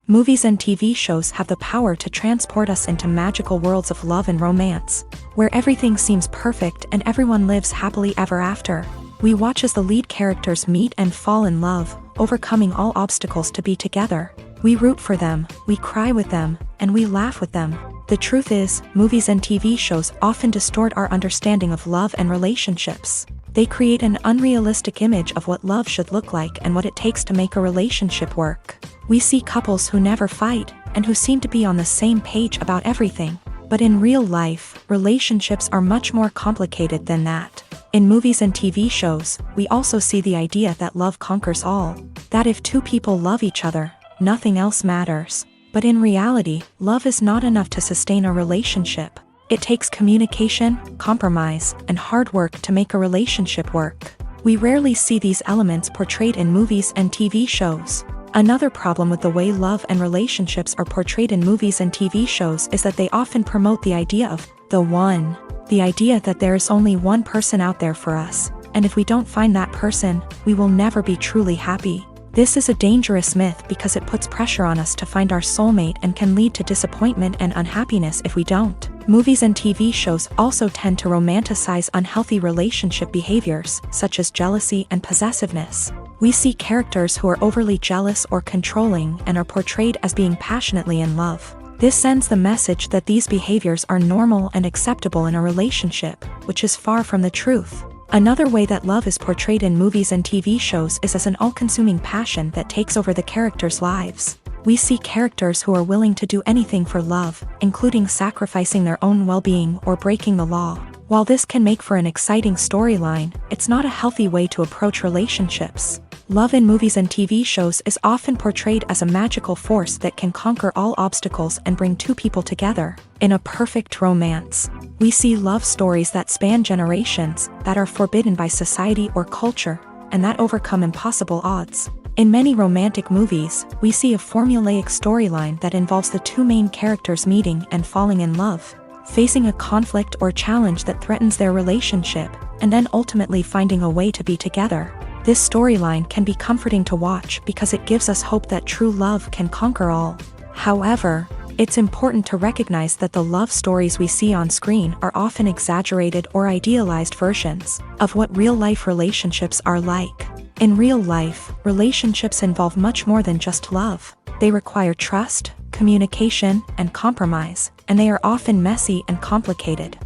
[SPEAKER 1] Movies and TV shows have the power to transport us into magical worlds of love and romance, where everything seems perfect and everyone lives happily ever after. We watch as the lead characters meet and fall in love, overcoming all obstacles to be together. We root for them, we cry with them, and we laugh with them. The truth is, movies and TV shows often distort our understanding of love and relationships. They create an unrealistic image of what love should look like and what it takes to make a relationship work. We see couples who never fight, and who seem to be on the same page about everything. But in real life, relationships are much more complicated than that. In movies and TV shows, we also see the idea that love conquers all. That if two people love each other, nothing else matters. But in reality, love is not enough to sustain a relationship. It takes communication, compromise, and hard work to make a relationship work. We rarely see these elements portrayed in movies and TV shows. Another problem with the way love and relationships are portrayed in movies and TV shows is that they often promote the idea of the one. The idea that there is only one person out there for us, and if we don't find that person, we will never be truly happy. This is a dangerous myth because it puts pressure on us to find our soulmate and can lead to disappointment and unhappiness if we don't. Movies and TV shows also tend to romanticize unhealthy relationship behaviors, such as jealousy and possessiveness. We see characters who are overly jealous or controlling and are portrayed as being passionately in love. This sends the message that these behaviors are normal and acceptable in a relationship, which is far from the truth. Another way that love is portrayed in movies and TV shows is as an all-consuming passion that takes over the characters' lives. We see characters who are willing to do anything for love, including sacrificing their own well-being or breaking the law. While this can make for an exciting storyline, it's not a healthy way to approach relationships. Love in movies and TV shows is often portrayed as a magical force that can conquer all obstacles and bring two people together. In a perfect romance, we see love stories that span generations, that are forbidden by society or culture, and that overcome impossible odds. In many romantic movies, we see a formulaic storyline that involves the two main characters meeting and falling in love, facing a conflict or challenge that threatens their relationship, and then ultimately finding a way to be together. This storyline can be comforting to watch because it gives us hope that true love can conquer all. However, it's important to recognize that the love stories we see on screen are often exaggerated or idealized versions of what real-life relationships are like. In real life, relationships involve much more than just love. They require trust, communication, and compromise, and they are often messy and complicated.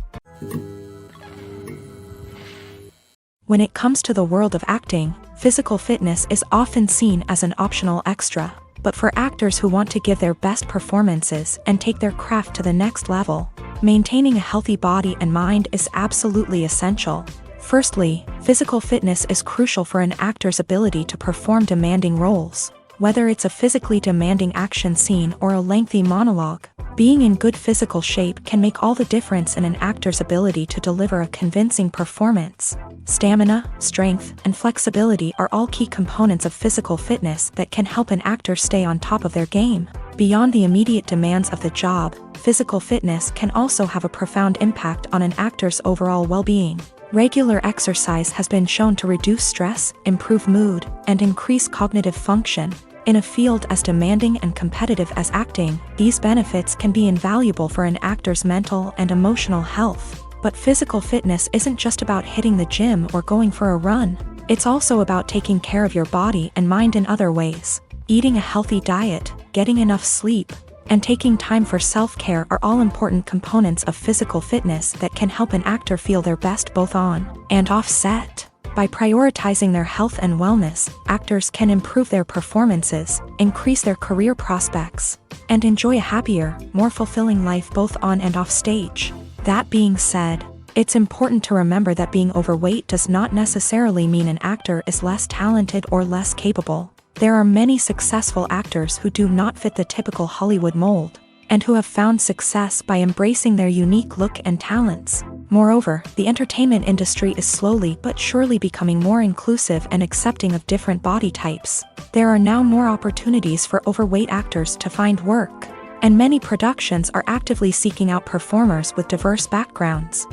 [SPEAKER 1] When it comes to the world of acting, physical fitness is often seen as an optional extra. But for actors who want to give their best performances and take their craft to the next level, maintaining a healthy body and mind is absolutely essential. Firstly, physical fitness is crucial for an actor's ability to perform demanding roles. Whether it's a physically demanding action scene or a lengthy monologue, being in good physical shape can make all the difference in an actor's ability to deliver a convincing performance. Stamina, strength, and flexibility are all key components of physical fitness that can help an actor stay on top of their game. Beyond the immediate demands of the job, physical fitness can also have a profound impact on an actor's overall well-being. Regular exercise has been shown to reduce stress, improve mood, and increase cognitive function. In a field as demanding and competitive as acting, these benefits can be invaluable for an actor's mental and emotional health. But physical fitness isn't just about hitting the gym or going for a run. It's also about taking care of your body and mind in other ways. Eating a healthy diet, getting enough sleep, and taking time for self-care are all important components of physical fitness that can help an actor feel their best both on and off set. By prioritizing their health and wellness, actors can improve their performances, increase their career prospects, and enjoy a happier, more fulfilling life both on and off stage. That being said, it's important to remember that being overweight does not necessarily mean an actor is less talented or less capable. There are many successful actors who do not fit the typical Hollywood mold, and who have found success by embracing their unique look and talents. Moreover, the entertainment industry is slowly but surely becoming more inclusive and accepting of different body types. There are now more opportunities for overweight actors to find work, and many productions are actively seeking out performers with diverse backgrounds.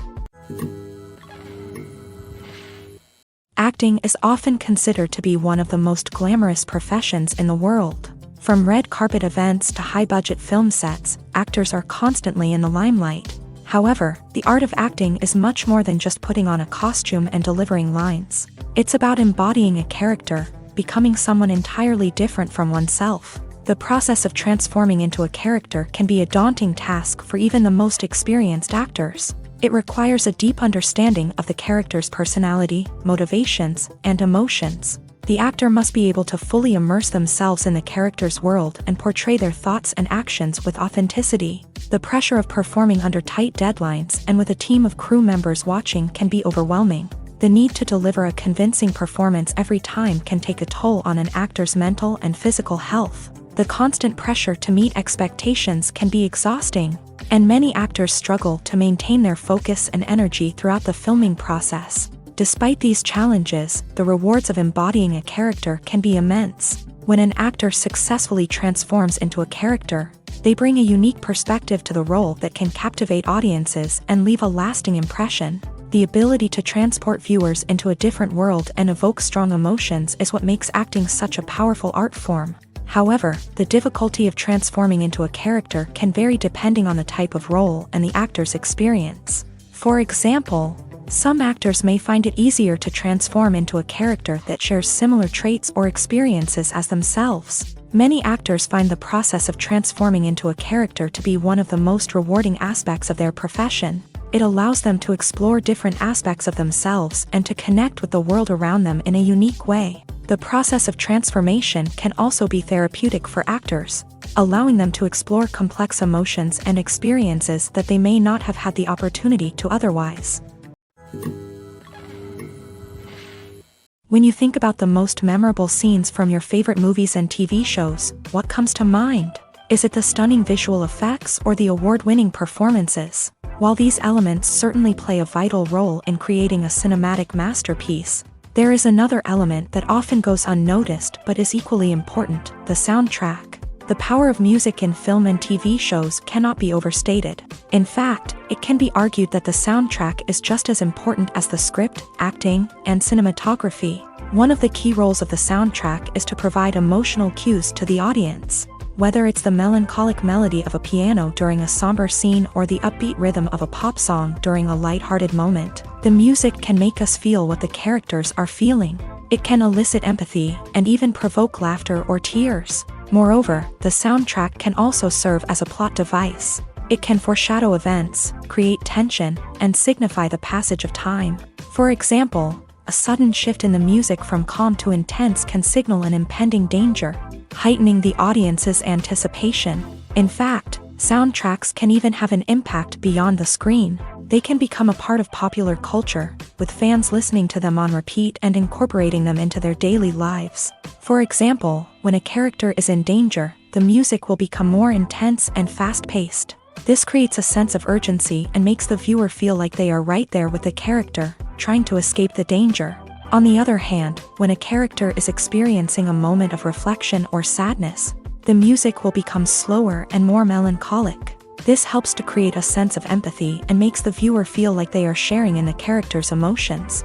[SPEAKER 1] Acting is often considered to be one of the most glamorous professions in the world. From red carpet events to high-budget film sets, actors are constantly in the limelight. However, the art of acting is much more than just putting on a costume and delivering lines. It's about embodying a character, becoming someone entirely different from oneself. The process of transforming into a character can be a daunting task for even the most experienced actors. It requires a deep understanding of the character's personality, motivations, and emotions. The actor must be able to fully immerse themselves in the character's world and portray their thoughts and actions with authenticity. The pressure of performing under tight deadlines and with a team of crew members watching can be overwhelming. The need to deliver a convincing performance every time can take a toll on an actor's mental and physical health. The constant pressure to meet expectations can be exhausting, and many actors struggle to maintain their focus and energy throughout the filming process. Despite these challenges, the rewards of embodying a character can be immense. When an actor successfully transforms into a character, they bring a unique perspective to the role that can captivate audiences and leave a lasting impression. The ability to transport viewers into a different world and evoke strong emotions is what makes acting such a powerful art form. However, the difficulty of transforming into a character can vary depending on the type of role and the actor's experience. For example, some actors may find it easier to transform into a character that shares similar traits or experiences as themselves. Many actors find the process of transforming into a character to be one of the most rewarding aspects of their profession. It allows them to explore different aspects of themselves and to connect with the world around them in a unique way. The process of transformation can also be therapeutic for actors, allowing them to explore complex emotions and experiences that they may not have had the opportunity to otherwise. When you think about the most memorable scenes from your favorite movies and TV shows, what comes to mind? Is it the stunning visual effects or the award-winning performances? While these elements certainly play a vital role in creating a cinematic masterpiece, there is another element that often goes unnoticed but is equally important: the soundtrack. The power of music in film and TV shows cannot be overstated. In fact, it can be argued that the soundtrack is just as important as the script, acting, and cinematography. One of the key roles of the soundtrack is to provide emotional cues to the audience. Whether it's the melancholic melody of a piano during a somber scene or the upbeat rhythm of a pop song during a lighthearted moment, the music can make us feel what the characters are feeling. It can elicit empathy and even provoke laughter or tears. Moreover, the soundtrack can also serve as a plot device. It can foreshadow events, create tension, and signify the passage of time. For example, a sudden shift in the music from calm to intense can signal an impending danger, heightening the audience's anticipation. In fact, soundtracks can even have an impact beyond the screen. They can become a part of popular culture, with fans listening to them on repeat and incorporating them into their daily lives. For example, when a character is in danger, the music will become more intense and fast-paced. This creates a sense of urgency and makes the viewer feel like they are right there with the character, trying to escape the danger. On the other hand, when a character is experiencing a moment of reflection or sadness, the music will become slower and more melancholic. This helps to create a sense of empathy and makes the viewer feel like they are sharing in the character's emotions.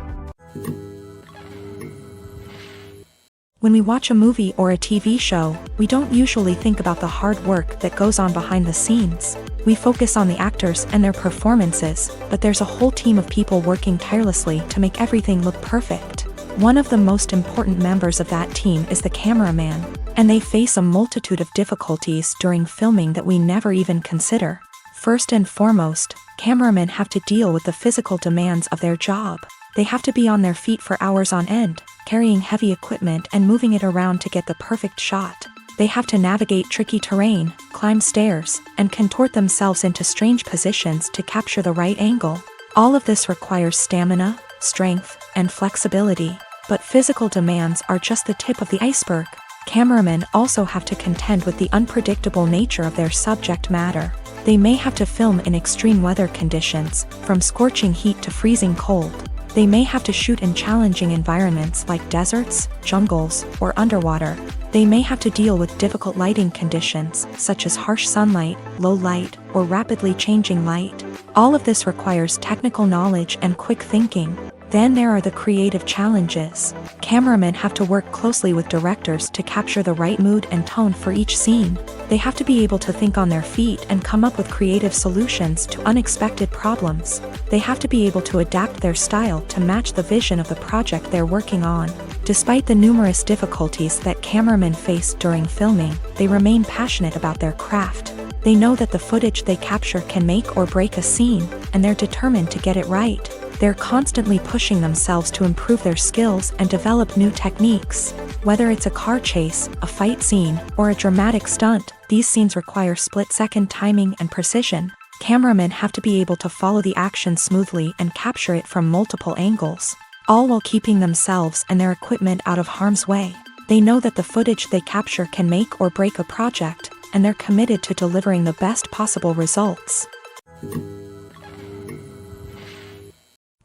[SPEAKER 1] When we watch a movie or a TV show, we don't usually think about the hard work that goes on behind the scenes. We focus on the actors and their performances, but there's a whole team of people working tirelessly to make everything look perfect. One of the most important members of that team is the cameraman, and they face a multitude of difficulties during filming that we never even consider. First and foremost, cameramen have to deal with the physical demands of their job. They have to be on their feet for hours on end, carrying heavy equipment and moving it around to get the perfect shot. They have to navigate tricky terrain, climb stairs, and contort themselves into strange positions to capture the right angle. All of this requires stamina, strength, and flexibility. But physical demands are just the tip of the iceberg. Cameramen also have to contend with the unpredictable nature of their subject matter. They may have to film in extreme weather conditions, from scorching heat to freezing cold. They may have to shoot in challenging environments like deserts, jungles, or underwater. They may have to deal with difficult lighting conditions, such as harsh sunlight, low light, or rapidly changing light. All of this requires technical knowledge and quick thinking. Then there are the creative challenges. Cameramen have to work closely with directors to capture the right mood and tone for each scene. They have to be able to think on their feet and come up with creative solutions to unexpected problems. They have to be able to adapt their style to match the vision of the project they're working on. Despite the numerous difficulties that cameramen face during filming, they remain passionate about their craft. They know that the footage they capture can make or break a scene, and they're determined to get it right. They're constantly pushing themselves to improve their skills and develop new techniques. Whether it's a car chase, a fight scene, or a dramatic stunt, these scenes require split-second timing and precision. Cameramen have to be able to follow the action smoothly and capture it from multiple angles, all while keeping themselves and their equipment out of harm's way. They know that the footage they capture can make or break a project, and they're committed to delivering the best possible results.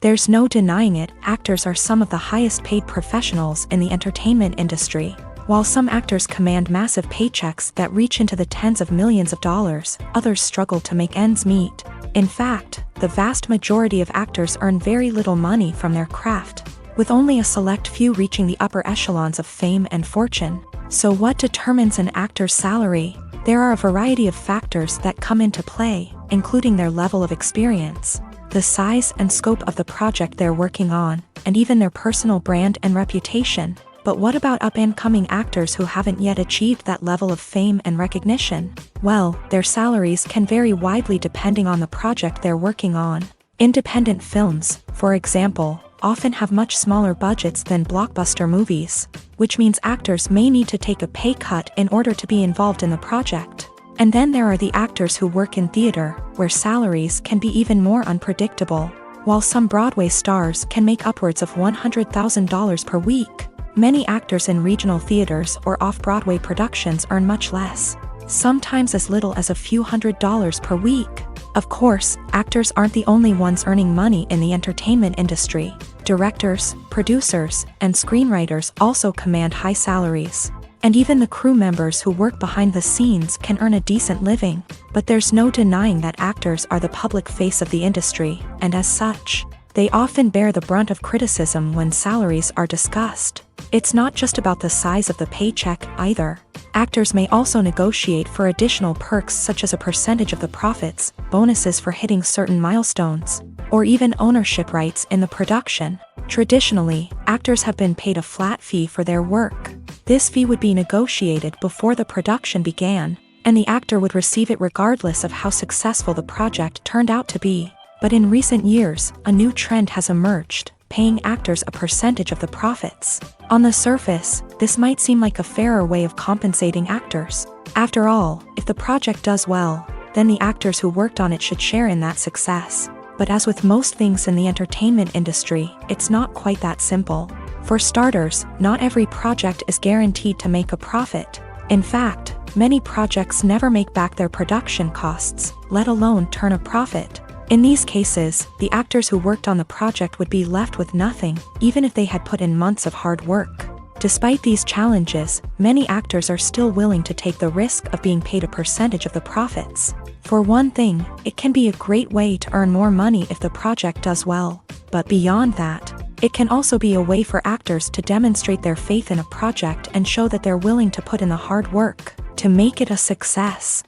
[SPEAKER 1] There's no denying it, actors are some of the highest paid professionals in the entertainment industry. While some actors command massive paychecks that reach into the tens of millions of dollars, others struggle to make ends meet. In fact, the vast majority of actors earn very little money from their craft, with only a select few reaching the upper echelons of fame and fortune. So what determines an actor's salary? There are a variety of factors that come into play, including their level of experience, the size and scope of the project they're working on, and even their personal brand and reputation. But what about up-and-coming actors who haven't yet achieved that level of fame and recognition? Well, their salaries can vary widely depending on the project they're working on. Independent films, for example, often have much smaller budgets than blockbuster movies, which means actors may need to take a pay cut in order to be involved in the project. And then there are the actors who work in theater, where salaries can be even more unpredictable. While some Broadway stars can make upwards of $100,000 per week, many actors in regional theaters or off-Broadway productions earn much less, sometimes as little as a few $100s per week. Of course, actors aren't the only ones earning money in the entertainment industry. Directors, producers, and screenwriters also command high salaries. And even the crew members who work behind the scenes can earn a decent living. But there's no denying that actors are the public face of the industry, and as such, they often bear the brunt of criticism when salaries are discussed. It's not just about the size of the paycheck, either. Actors may also negotiate for additional perks such as a percentage of the profits, bonuses for hitting certain milestones, or even ownership rights in the production. Traditionally, actors have been paid a flat fee for their work. This fee would be negotiated before the production began, and the actor would receive it regardless of how successful the project turned out to be. But in recent years, a new trend has emerged, paying actors a percentage of the profits. On the surface, this might seem like a fairer way of compensating actors. After all, if the project does well, then the actors who worked on it should share in that success. But as with most things in the entertainment industry, it's not quite that simple. For starters, not every project is guaranteed to make a profit. In fact, many projects never make back their production costs, let alone turn a profit. In these cases, the actors who worked on the project would be left with nothing, even if they had put in months of hard work. Despite these challenges, many actors are still willing to take the risk of being paid a percentage of the profits. For one thing, it can be a great way to earn more money if the project does well. But beyond that, it can also be a way for actors to demonstrate their faith in a project and show that they're willing to put in the hard work to make it a success.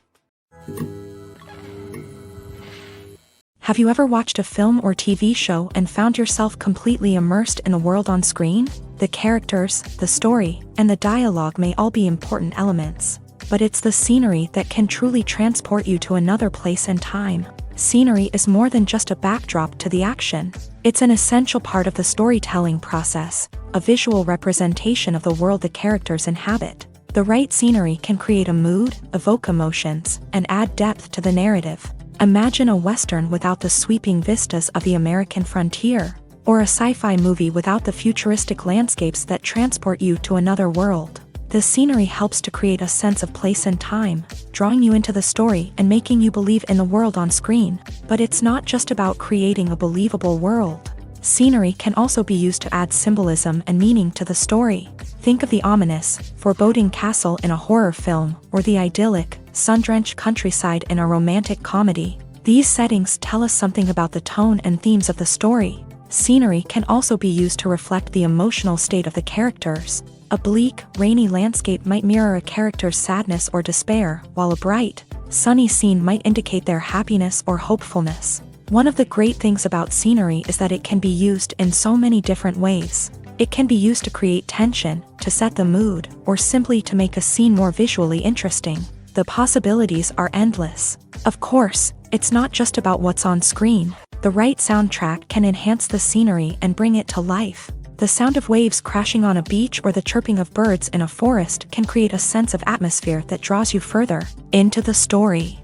[SPEAKER 1] Have you ever watched a film or TV show and found yourself completely immersed in the world on screen? The characters, the story, and the dialogue may all be important elements, but it's the scenery that can truly transport you to another place and time. Scenery is more than just a backdrop to the action. It's an essential part of the storytelling process, a visual representation of the world the characters inhabit. The right scenery can create a mood, evoke emotions, and add depth to the narrative. Imagine a Western without the sweeping vistas of the American frontier, or a sci-fi movie without the futuristic landscapes that transport you to another world. The scenery helps to create a sense of place and time, drawing you into the story and making you believe in the world on screen. But it's not just about creating a believable world. Scenery can also be used to add symbolism and meaning to the story. Think of the ominous, foreboding castle in a horror film, or the idyllic, sun-drenched countryside in a romantic comedy. These settings tell us something about the tone and themes of the story. Scenery can also be used to reflect the emotional state of the characters. A bleak, rainy landscape might mirror a character's sadness or despair, while a bright, sunny scene might indicate their happiness or hopefulness. One of the great things about scenery is that it can be used in so many different ways. It can be used to create tension, to set the mood, or simply to make a scene more visually interesting. The possibilities are endless. Of course, it's not just about what's on screen. The right soundtrack can enhance the scenery and bring it to life. The sound of waves crashing on a beach or the chirping of birds in a forest can create a sense of atmosphere that draws you further into the story.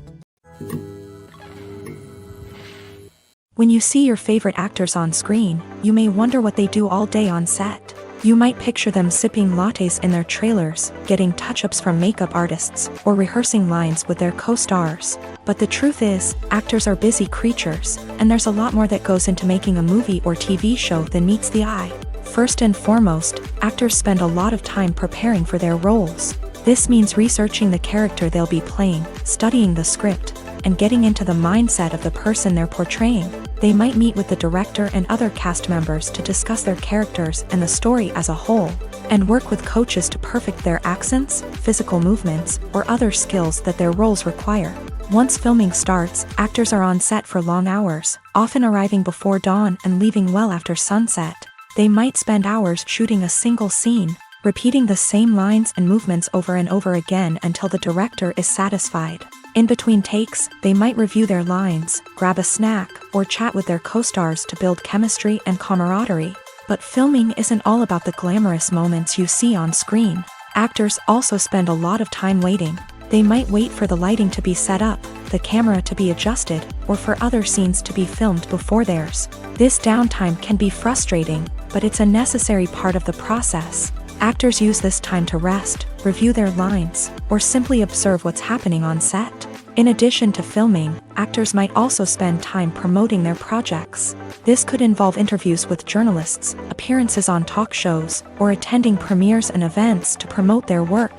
[SPEAKER 1] When you see your favorite actors on screen, you may wonder what they do all day on set. You might picture them sipping lattes in their trailers, getting touch-ups from makeup artists, or rehearsing lines with their co-stars. But the truth is, actors are busy creatures, and there's a lot more that goes into making a movie or TV show than meets the eye. First and foremost, actors spend a lot of time preparing for their roles. This means researching the character they'll be playing, studying the script, and getting into the mindset of the person they're portraying. They might meet with the director and other cast members to discuss their characters and the story as a whole, and work with coaches to perfect their accents, physical movements, or other skills that their roles require. Once filming starts, actors are on set for long hours, often arriving before dawn and leaving well after sunset. They might spend hours shooting a single scene, repeating the same lines and movements over and over again until the director is satisfied. In between takes, they might review their lines, grab a snack, or chat with their co-stars to build chemistry and camaraderie. But filming isn't all about the glamorous moments you see on screen. Actors also spend a lot of time waiting. They might wait for the lighting to be set up, the camera to be adjusted, or for other scenes to be filmed before theirs. This downtime can be frustrating, but it's a necessary part of the process. Actors use this time to rest, review their lines, or simply observe what's happening on set. In addition to filming, actors might also spend time promoting their projects. This could involve interviews with journalists, appearances on talk shows, or attending premieres and events to promote their work.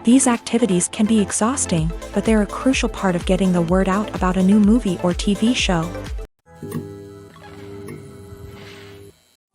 [SPEAKER 1] These activities can be exhausting, but they're a crucial part of getting the word out about a new movie or TV show.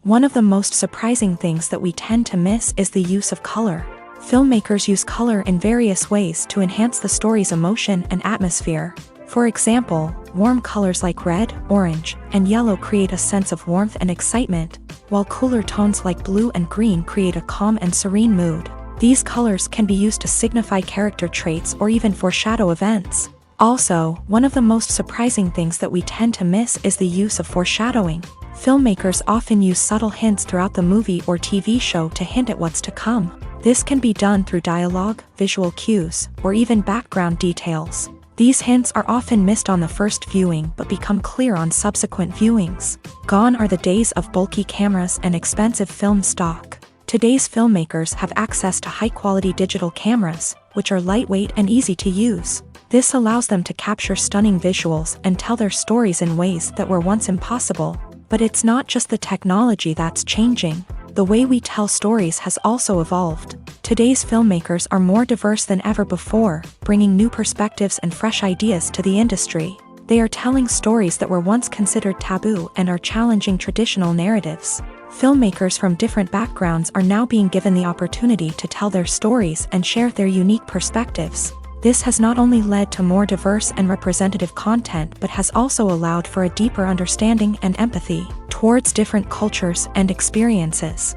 [SPEAKER 1] One of the most surprising things that we tend to miss is the use of color. Filmmakers use color in various ways to enhance the story's emotion and atmosphere. For example, warm colors like red, orange, and yellow create a sense of warmth and excitement, while cooler tones like blue and green create a calm and serene mood. These colors can be used to signify character traits or even foreshadow events. Also, one of the most surprising things that we tend to miss is the use of foreshadowing. Filmmakers often use subtle hints throughout the movie or TV show to hint at what's to come. This can be done through dialogue, visual cues, or even background details. These hints are often missed on the first viewing but become clear on subsequent viewings. Gone are the days of bulky cameras and expensive film stock. Today's filmmakers have access to high-quality digital cameras, which are lightweight and easy to use. This allows them to capture stunning visuals and tell their stories in ways that were once impossible. But it's not just the technology that's changing. The way we tell stories has also evolved. Today's filmmakers are more diverse than ever before, bringing new perspectives and fresh ideas to the industry. They are telling stories that were once considered taboo and are challenging traditional narratives. Filmmakers from different backgrounds are now being given the opportunity to tell their stories and share their unique perspectives. This has not only led to more diverse and representative content but has also allowed for a deeper understanding and empathy towards different cultures and experiences.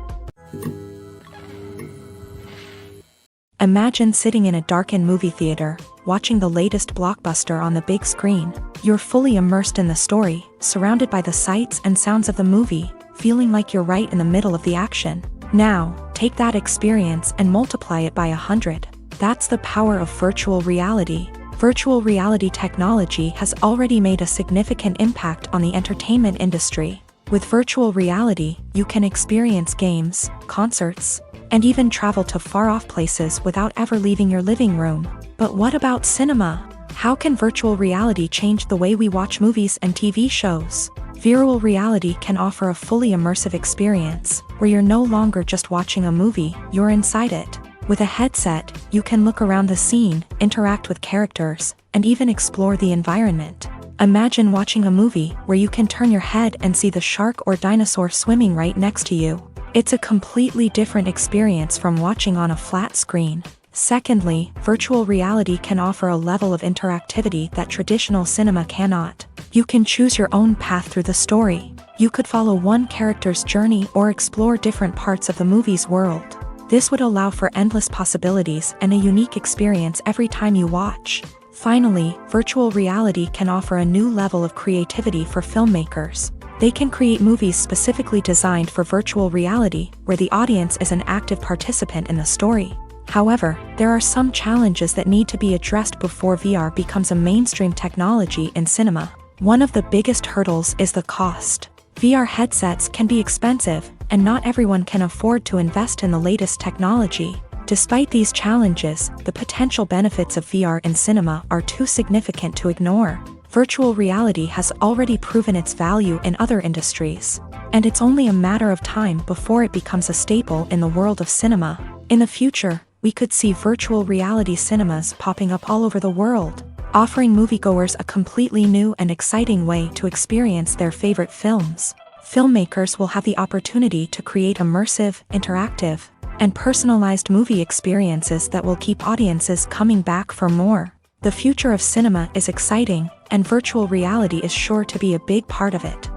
[SPEAKER 1] Imagine sitting in a darkened movie theater, watching the latest blockbuster on the big screen. You're fully immersed in the story, surrounded by the sights and sounds of the movie, feeling like you're right in the middle of the action. Now, take that experience and multiply it by 100. That's the power of virtual reality. Virtual reality technology has already made a significant impact on the entertainment industry. With virtual reality, you can experience games, concerts, and even travel to far-off places without ever leaving your living room. But what about cinema? How can virtual reality change the way we watch movies and TV shows? Virtual reality can offer a fully immersive experience, where you're no longer just watching a movie, you're inside it. With a headset, you can look around the scene, interact with characters, and even explore the environment. Imagine watching a movie where you can turn your head and see the shark or dinosaur swimming right next to you. It's a completely different experience from watching on a flat screen. Secondly, virtual reality can offer a level of interactivity that traditional cinema cannot. You can choose your own path through the story. You could follow one character's journey or explore different parts of the movie's world. This would allow for endless possibilities and a unique experience every time you watch. Finally, virtual reality can offer a new level of creativity for filmmakers. They can create movies specifically designed for virtual reality, where the audience is an active participant in the story. However, there are some challenges that need to be addressed before VR becomes a mainstream technology in cinema. One of the biggest hurdles is the cost. VR headsets can be expensive, and not everyone can afford to invest in the latest technology. Despite these challenges, the potential benefits of VR in cinema are too significant to ignore. Virtual reality has already proven its value in other industries, and it's only a matter of time before it becomes a staple in the world of cinema. In the future, we could see virtual reality cinemas popping up all over the world, offering moviegoers a completely new and exciting way to experience their favorite films. Filmmakers will have the opportunity to create immersive, interactive, and personalized movie experiences that will keep audiences coming back for more. The future of cinema is exciting, and virtual reality is sure to be a big part of it.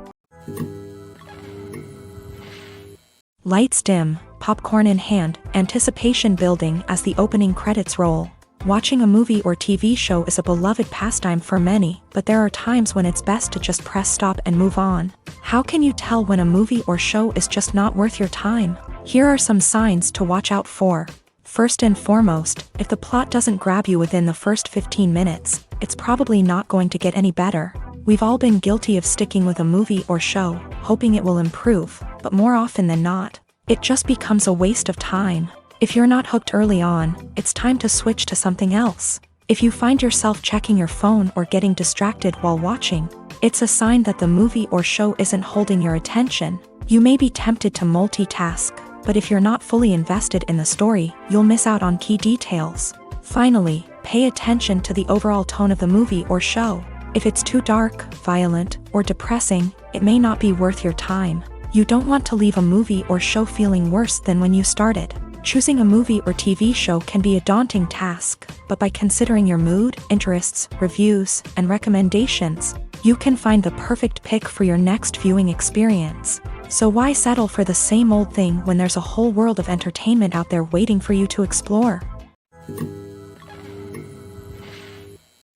[SPEAKER 1] Lights dim, popcorn in hand, anticipation building as the opening credits roll. Watching a movie or TV show is a beloved pastime for many, but there are times when it's best to just press stop and move on. How can you tell when a movie or show is just not worth your time? Here are some signs to watch out for. First and foremost, if the plot doesn't grab you within the first 15 minutes, it's probably not going to get any better. We've all been guilty of sticking with a movie or show, hoping it will improve, but more often than not, it just becomes a waste of time. If you're not hooked early on, it's time to switch to something else. If you find yourself checking your phone or getting distracted while watching, it's a sign that the movie or show isn't holding your attention. You may be tempted to multitask, but if you're not fully invested in the story, you'll miss out on key details. Finally, pay attention to the overall tone of the movie or show. If it's too dark, violent, or depressing, it may not be worth your time. You don't want to leave a movie or show feeling worse than when you started. Choosing a movie or TV show can be a daunting task, but by considering your mood, interests, reviews, and recommendations, you can find the perfect pick for your next viewing experience. So why settle for the same old thing when there's a whole world of entertainment out there waiting for you to explore?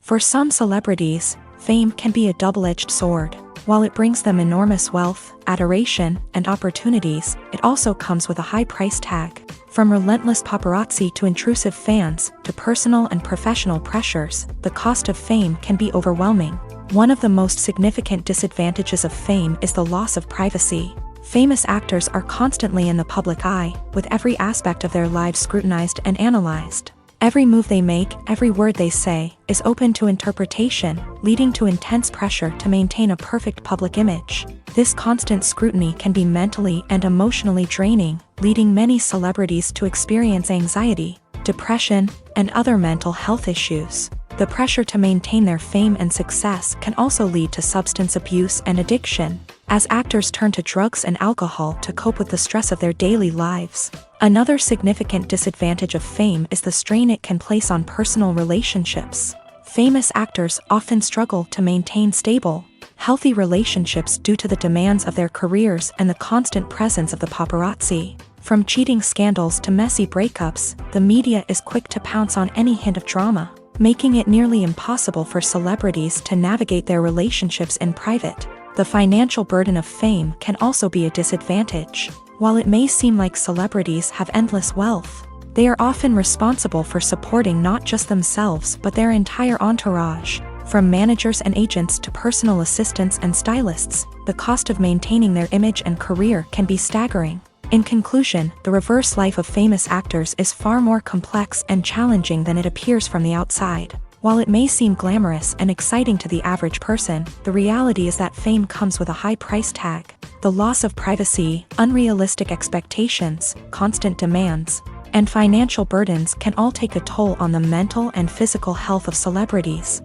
[SPEAKER 1] For some celebrities, fame can be a double-edged sword. While it brings them enormous wealth, adoration, and opportunities, it also comes with a high price tag. From relentless paparazzi to intrusive fans, to personal and professional pressures, the cost of fame can be overwhelming. One of the most significant disadvantages of fame is the loss of privacy. Famous actors are constantly in the public eye, with every aspect of their lives scrutinized and analyzed. Every move they make, every word they say, is open to interpretation, leading to intense pressure to maintain a perfect public image. This constant scrutiny can be mentally and emotionally draining, leading many celebrities to experience anxiety, depression, and other mental health issues. The pressure to maintain their fame and success can also lead to substance abuse and addiction, as actors turn to drugs and alcohol to cope with the stress of their daily lives. Another significant disadvantage of fame is the strain it can place on personal relationships. Famous actors often struggle to maintain stable, healthy relationships due to the demands of their careers and the constant presence of the paparazzi. From cheating scandals to messy breakups, the media is quick to pounce on any hint of drama, making it nearly impossible for celebrities to navigate their relationships in private. The financial burden of fame can also be a disadvantage. While it may seem like celebrities have endless wealth, they are often responsible for supporting not just themselves but their entire entourage. From managers and agents to personal assistants and stylists, the cost of maintaining their image and career can be staggering. In conclusion, the reverse life of famous actors is far more complex and challenging than it appears from the outside. While it may seem glamorous and exciting to the average person, the reality is that fame comes with a high price tag. The loss of privacy, unrealistic expectations, constant demands, and financial burdens can all take a toll on the mental and physical health of celebrities.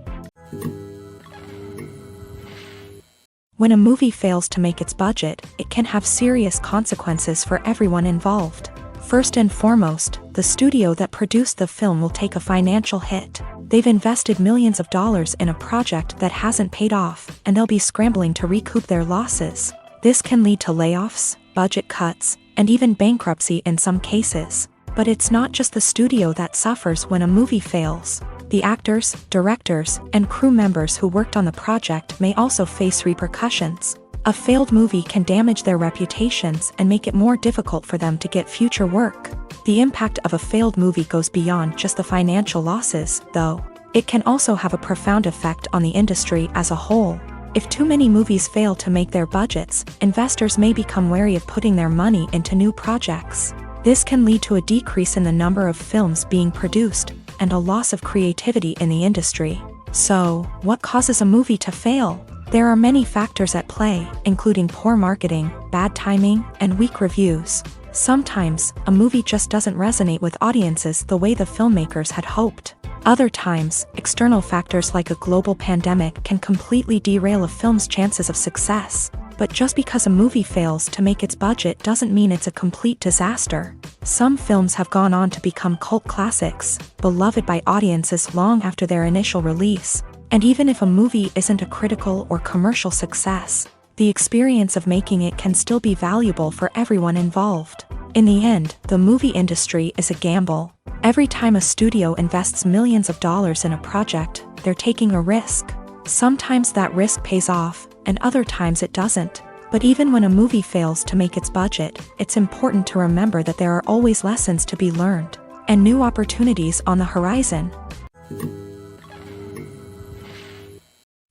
[SPEAKER 1] When a movie fails to make its budget, it can have serious consequences for everyone involved. First and foremost, the studio that produced the film will take a financial hit. They've invested millions of dollars in a project that hasn't paid off, and they'll be scrambling to recoup their losses. This can lead to layoffs, budget cuts, and even bankruptcy in some cases. But it's not just the studio that suffers when a movie fails. The actors, directors, and crew members who worked on the project may also face repercussions. A failed movie can damage their reputations and make it more difficult for them to get future work. The impact of a failed movie goes beyond just the financial losses, though. It can also have a profound effect on the industry as a whole. If too many movies fail to make their budgets, investors may become wary of putting their money into new projects. This can lead to a decrease in the number of films being produced, and a loss of creativity in the industry. So, what causes a movie to fail? There are many factors at play, including poor marketing, bad timing, and weak reviews. Sometimes, a movie just doesn't resonate with audiences the way the filmmakers had hoped. Other times, external factors like a global pandemic can completely derail a film's chances of success. But just because a movie fails to make its budget doesn't mean it's a complete disaster. Some films have gone on to become cult classics, beloved by audiences long after their initial release. And even if a movie isn't a critical or commercial success, the experience of making it can still be valuable for everyone involved. In the end, the movie industry is a gamble. Every time a studio invests millions of dollars in a project, they're taking a risk. Sometimes that risk pays off, and other times it doesn't. But even when a movie fails to make its budget, it's important to remember that there are always lessons to be learned, and new opportunities on the horizon.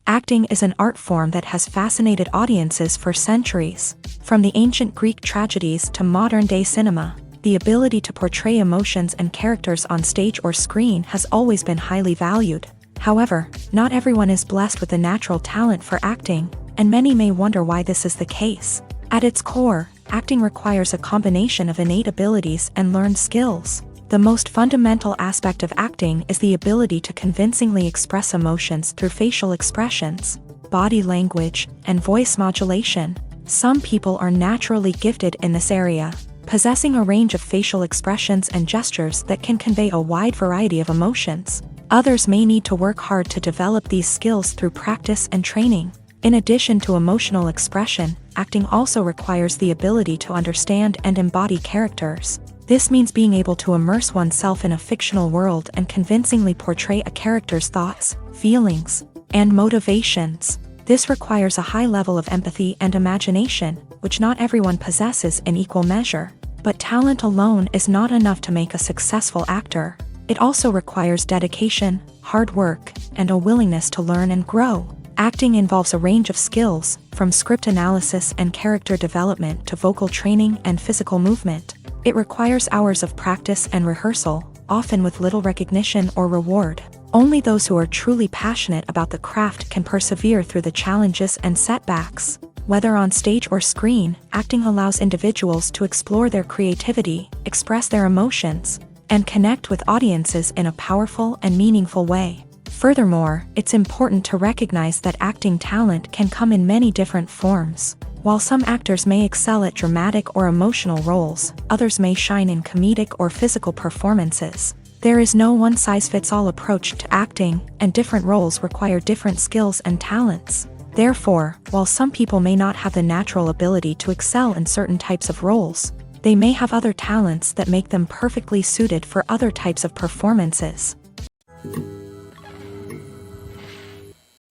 [SPEAKER 1] Acting is an art form that has fascinated audiences for centuries. From the ancient Greek tragedies to modern-day cinema, the ability to portray emotions and characters on stage or screen has always been highly valued. However, not everyone is blessed with the natural talent for acting, and many may wonder why this is the case. At its core, acting requires a combination of innate abilities and learned skills. The most fundamental aspect of acting is the ability to convincingly express emotions through facial expressions, body language, and voice modulation. Some people are naturally gifted in this area, possessing a range of facial expressions and gestures that can convey a wide variety of emotions. Others may need to work hard to develop these skills through practice and training. In addition to emotional expression, acting also requires the ability to understand and embody characters. This means being able to immerse oneself in a fictional world and convincingly portray a character's thoughts, feelings, and motivations. This requires a high level of empathy and imagination, which not everyone possesses in equal measure. But talent alone is not enough to make a successful actor. It also requires dedication, hard work, and a willingness to learn and grow. Acting involves a range of skills, from script analysis and character development to vocal training and physical movement. It requires hours of practice and rehearsal, often with little recognition or reward. Only those who are truly passionate about the craft can persevere through the challenges and setbacks. Whether on stage or screen, acting allows individuals to explore their creativity, express their emotions, and connect with audiences in a powerful and meaningful way. Furthermore, it's important to recognize that acting talent can come in many different forms. While some actors may excel at dramatic or emotional roles, others may shine in comedic or physical performances. There is no one-size-fits-all approach to acting, and different roles require different skills and talents. Therefore, while some people may not have the natural ability to excel in certain types of roles, they may have other talents that make them perfectly suited for other types of performances.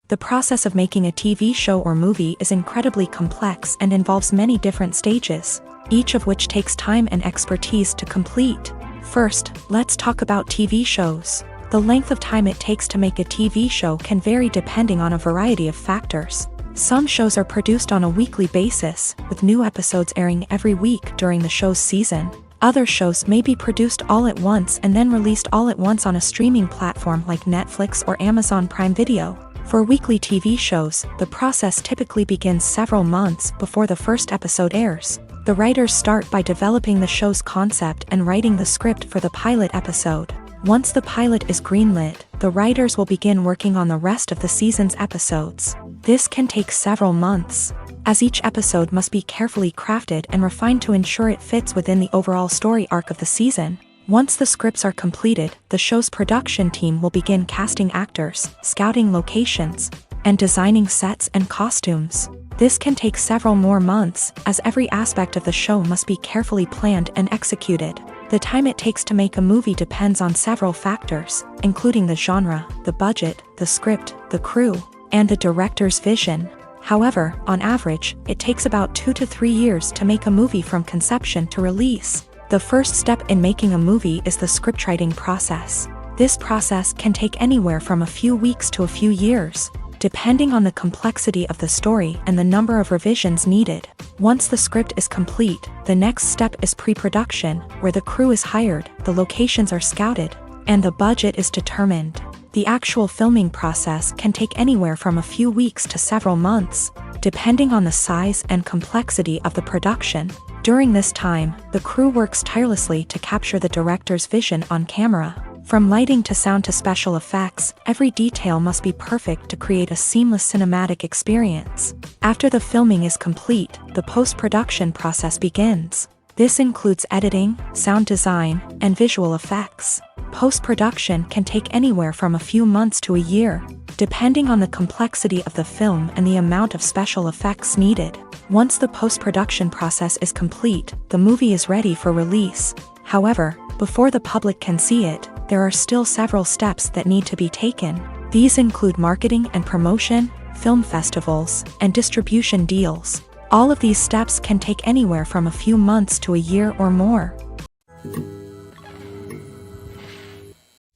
[SPEAKER 1] The process of making a TV show or movie is incredibly complex and involves many different stages, each of which takes time and expertise to complete. First, let's talk about TV shows. The length of time it takes to make a TV show can vary depending on a variety of factors. Some shows are produced on a weekly basis, with new episodes airing every week during the show's season. Other shows may be produced all at once and then released all at once on a streaming platform like Netflix or Amazon Prime Video. For weekly TV shows, the process typically begins several months before the first episode airs. The writers start by developing the show's concept and writing the script for the pilot episode. Once the pilot is greenlit, the writers will begin working on the rest of the season's episodes. This can take several months, as each episode must be carefully crafted and refined to ensure it fits within the overall story arc of the season. Once the scripts are completed, the show's production team will begin casting actors, scouting locations, and designing sets and costumes. This can take several more months, as every aspect of the show must be carefully planned and executed. The time it takes to make a movie depends on several factors, including the genre, the budget, the script, the crew, and the director's vision. However, on average, it takes about 2 to 3 years to make a movie from conception to release. The first step in making a movie is the scriptwriting process. This process can take anywhere from a few weeks to a few years, depending on the complexity of the story and the number of revisions needed. Once the script is complete, the next step is pre-production, where the crew is hired, the locations are scouted, and the budget is determined. The actual filming process can take anywhere from a few weeks to several months, depending on the size and complexity of the production. During this time, the crew works tirelessly to capture the director's vision on camera. From lighting to sound to special effects, every detail must be perfect to create a seamless cinematic experience. After the filming is complete, the post-production process begins. This includes editing, sound design, and visual effects. Post-production can take anywhere from a few months to a year, depending on the complexity of the film and the amount of special effects needed. Once the post-production process is complete, the movie is ready for release. However, before the public can see it, there are still several steps that need to be taken. These include marketing and promotion, film festivals, and distribution deals. All of these steps can take anywhere from a few months to a year or more.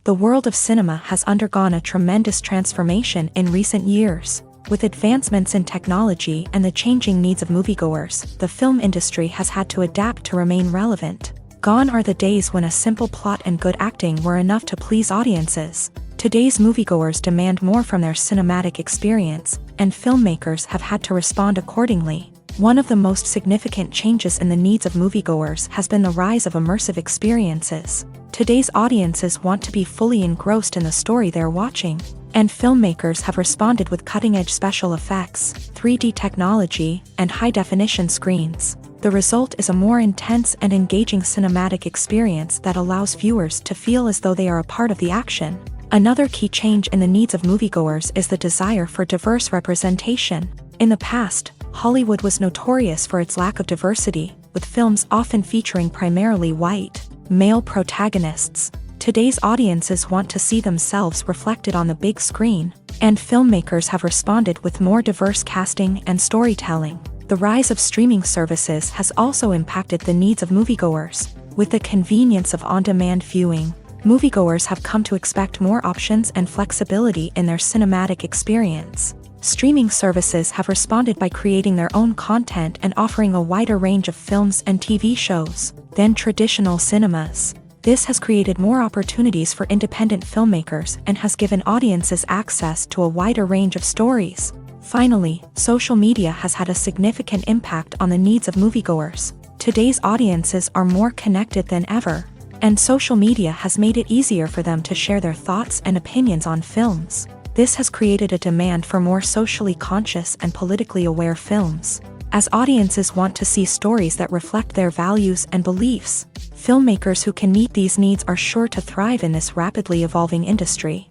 [SPEAKER 1] The world of cinema has undergone a tremendous transformation in recent years. With advancements in technology and the changing needs of moviegoers, the film industry has had to adapt to remain relevant. Gone are the days when a simple plot and good acting were enough to please audiences. Today's moviegoers demand more from their cinematic experience, and filmmakers have had to respond accordingly. One of the most significant changes in the needs of moviegoers has been the rise of immersive experiences. Today's audiences want to be fully engrossed in the story they're watching, and filmmakers have responded with cutting-edge special effects, 3D technology, and high-definition screens. The result is a more intense and engaging cinematic experience that allows viewers to feel as though they are a part of the action. Another key change in the needs of moviegoers is the desire for diverse representation. In the past, Hollywood was notorious for its lack of diversity, with films often featuring primarily white, male protagonists. Today's audiences want to see themselves reflected on the big screen, and filmmakers have responded with more diverse casting and storytelling. The rise of streaming services has also impacted the needs of moviegoers. With the convenience of on-demand viewing, moviegoers have come to expect more options and flexibility in their cinematic experience. Streaming services have responded by creating their own content and offering a wider range of films and TV shows than traditional cinemas. This has created more opportunities for independent filmmakers and has given audiences access to a wider range of stories. Finally, social media has had a significant impact on the needs of moviegoers. Today's audiences are more connected than ever, and social media has made it easier for them to share their thoughts and opinions on films. This has created a demand for more socially conscious and politically aware films. As audiences want to see stories that reflect their values and beliefs, filmmakers who can meet these needs are sure to thrive in this rapidly evolving industry.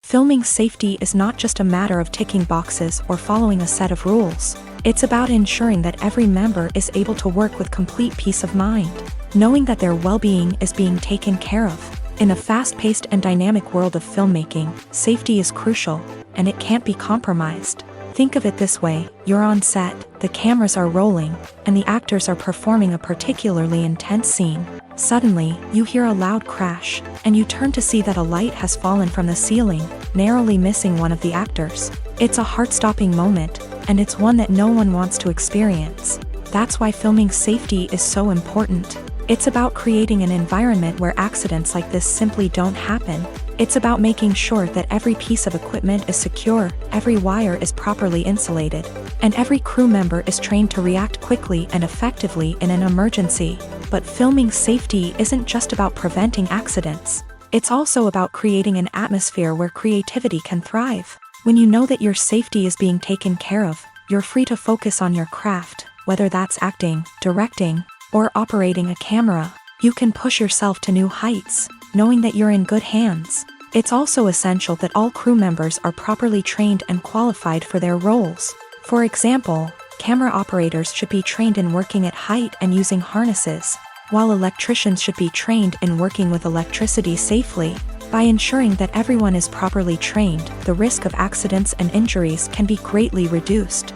[SPEAKER 1] Filming safety is not just a matter of ticking boxes or following a set of rules. It's about ensuring that every member is able to work with complete peace of mind, knowing that their well-being is being taken care of. In a fast-paced and dynamic world of filmmaking, safety is crucial, and it can't be compromised. Think of it this way: you're on set, the cameras are rolling, and the actors are performing a particularly intense scene. Suddenly, you hear a loud crash, and you turn to see that a light has fallen from the ceiling, narrowly missing one of the actors. It's a heart-stopping moment, and it's one that no one wants to experience. That's why filming safety is so important. It's about creating an environment where accidents like this simply don't happen. It's about making sure that every piece of equipment is secure, every wire is properly insulated, and every crew member is trained to react quickly and effectively in an emergency. But filming safety isn't just about preventing accidents. It's also about creating an atmosphere where creativity can thrive. When you know that your safety is being taken care of, you're free to focus on your craft, whether that's acting, directing, or operating a camera. You can push yourself to new heights, knowing that you're in good hands. It's also essential that all crew members are properly trained and qualified for their roles. For example, Camera operators should be trained in working at height and using harnesses, while electricians should be trained in working with electricity safely. By ensuring that everyone is properly trained, the risk of accidents and injuries can be greatly reduced.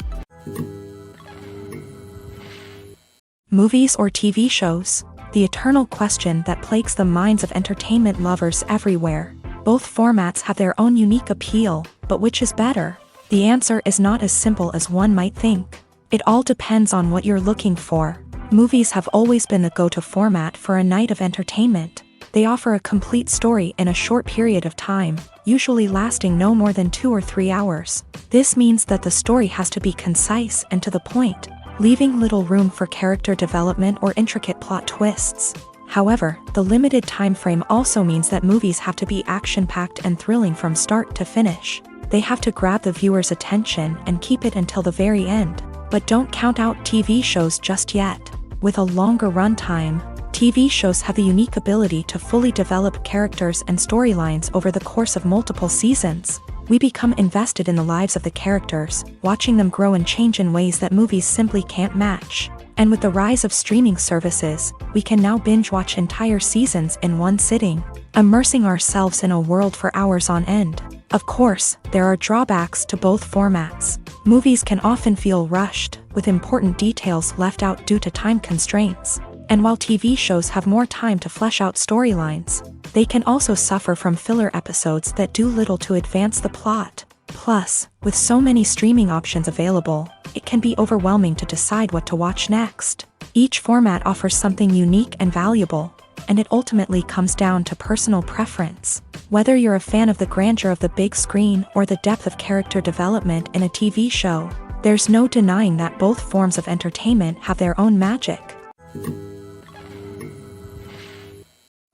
[SPEAKER 1] Movies or TV shows? The eternal question that plagues the minds of entertainment lovers everywhere. Both formats have their own unique appeal, but which is better? The answer is not as simple as one might think. It all depends on what you're looking for. Movies have always been the go-to format for a night of entertainment. They offer a complete story in a short period of time, usually lasting no more than 2 or 3 hours. This means that the story has to be concise and to the point, leaving little room for character development or intricate plot twists. However, the limited time frame also means that movies have to be action-packed and thrilling from start to finish. They have to grab the viewer's attention and keep it until the very end. But don't count out TV shows just yet. With a longer runtime, TV shows have the unique ability to fully develop characters and storylines over the course of multiple seasons. We become invested in the lives of the characters, watching them grow and change in ways that movies simply can't match. And with the rise of streaming services, we can now binge-watch entire seasons in one sitting, immersing ourselves in a world for hours on end. Of course, there are drawbacks to both formats. Movies can often feel rushed, with important details left out due to time constraints. And while TV shows have more time to flesh out storylines, they can also suffer from filler episodes that do little to advance the plot. Plus, with so many streaming options available, it can be overwhelming to decide what to watch next. Each format offers something unique and valuable, and it ultimately comes down to personal preference. Whether you're a fan of the grandeur of the big screen or the depth of character development in a TV show, there's no denying that both forms of entertainment have their own magic.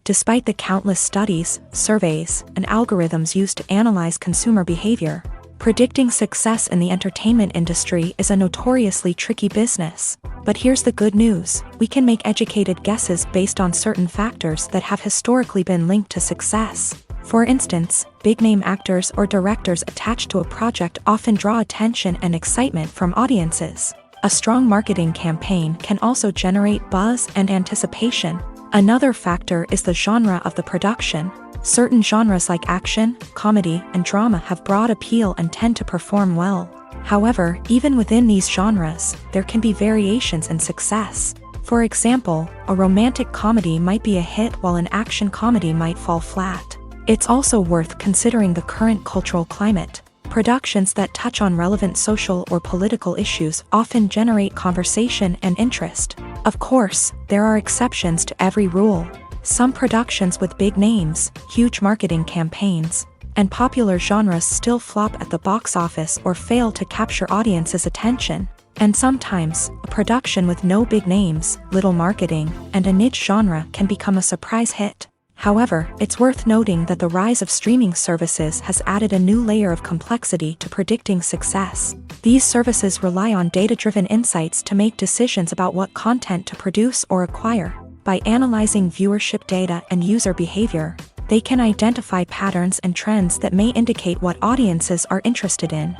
[SPEAKER 1] Despite the countless studies, surveys, and algorithms used to analyze consumer behavior, predicting success in the entertainment industry is a notoriously tricky business. But here's the good news: we can make educated guesses based on certain factors that have historically been linked to success. For instance, big-name actors or directors attached to a project often draw attention and excitement from audiences. A strong marketing campaign can also generate buzz and anticipation. Another factor is the genre of the production. Certain genres like action, comedy, and drama have broad appeal and tend to perform well. However, even within these genres, there can be variations in success. For example, a romantic comedy might be a hit while an action comedy might fall flat. It's also worth considering the current cultural climate. Productions that touch on relevant social or political issues often generate conversation and interest. Of course, there are exceptions to every rule. Some productions with big names, huge marketing campaigns, and popular genres still flop at the box office or fail to capture audiences' attention. And sometimes, a production with no big names, little marketing, and a niche genre can become a surprise hit. However, it's worth noting that the rise of streaming services has added a new layer of complexity to predicting success. These services rely on data-driven insights to make decisions about what content to produce or acquire. By analyzing viewership data and user behavior, they can identify patterns and trends that may indicate what audiences are interested in.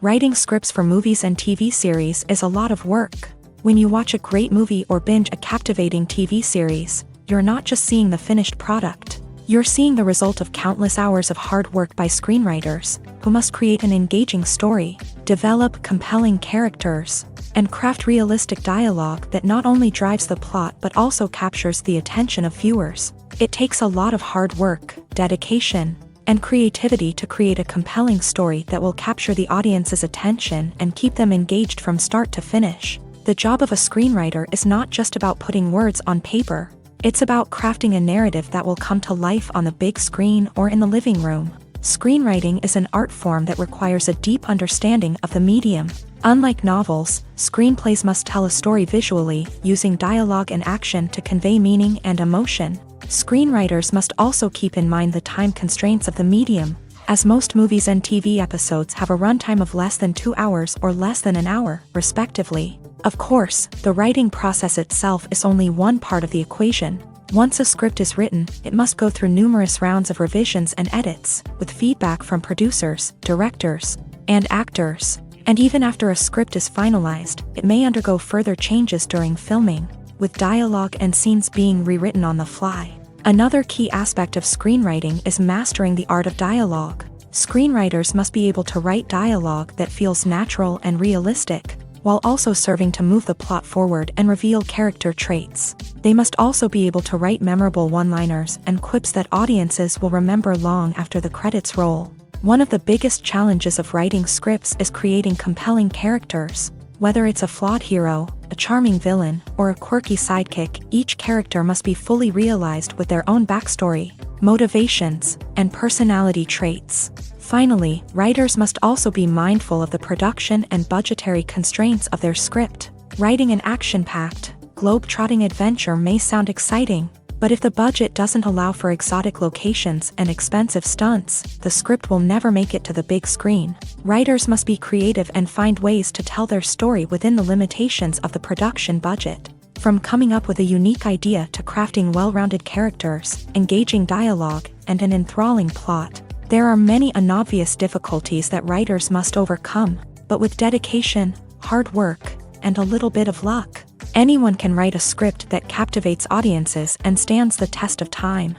[SPEAKER 1] Writing scripts for movies and TV series is a lot of work. When you watch a great movie or binge a captivating TV series, you're not just seeing the finished product. You're seeing the result of countless hours of hard work by screenwriters, who must create an engaging story, develop compelling characters, and craft realistic dialogue that not only drives the plot but also captures the attention of viewers. It takes a lot of hard work, dedication, and creativity to create a compelling story that will capture the audience's attention and keep them engaged from start to finish. The job of a screenwriter is not just about putting words on paper. It's about crafting a narrative that will come to life on the big screen or in the living room. Screenwriting is an art form that requires a deep understanding of the medium. Unlike novels, screenplays must tell a story visually, using dialogue and action to convey meaning and emotion. Screenwriters must also keep in mind the time constraints of the medium, as most movies and TV episodes have a runtime of less than 2 hours or less than an hour, respectively. Of course, the writing process itself is only one part of the equation. Once a script is written, it must go through numerous rounds of revisions and edits, with feedback from producers, directors, and actors. And even after a script is finalized, it may undergo further changes during filming, with dialogue and scenes being rewritten on the fly. Another key aspect of screenwriting is mastering the art of dialogue. Screenwriters must be able to write dialogue that feels natural and realistic, while also serving to move the plot forward and reveal character traits. They must also be able to write memorable one-liners and quips that audiences will remember long after the credits roll. One of the biggest challenges of writing scripts is creating compelling characters. Whether it's a flawed hero, a charming villain, or a quirky sidekick, each character must be fully realized with their own backstory, motivations, and personality traits. Finally, writers must also be mindful of the production and budgetary constraints of their script. Writing an action-packed, globe-trotting adventure may sound exciting, but if the budget doesn't allow for exotic locations and expensive stunts, the script will never make it to the big screen. Writers must be creative and find ways to tell their story within the limitations of the production budget. From coming up with a unique idea to crafting well-rounded characters, engaging dialogue, and an enthralling plot, there are many unobvious difficulties that writers must overcome, but with dedication, hard work, and a little bit of luck, anyone can write a script that captivates audiences and stands the test of time.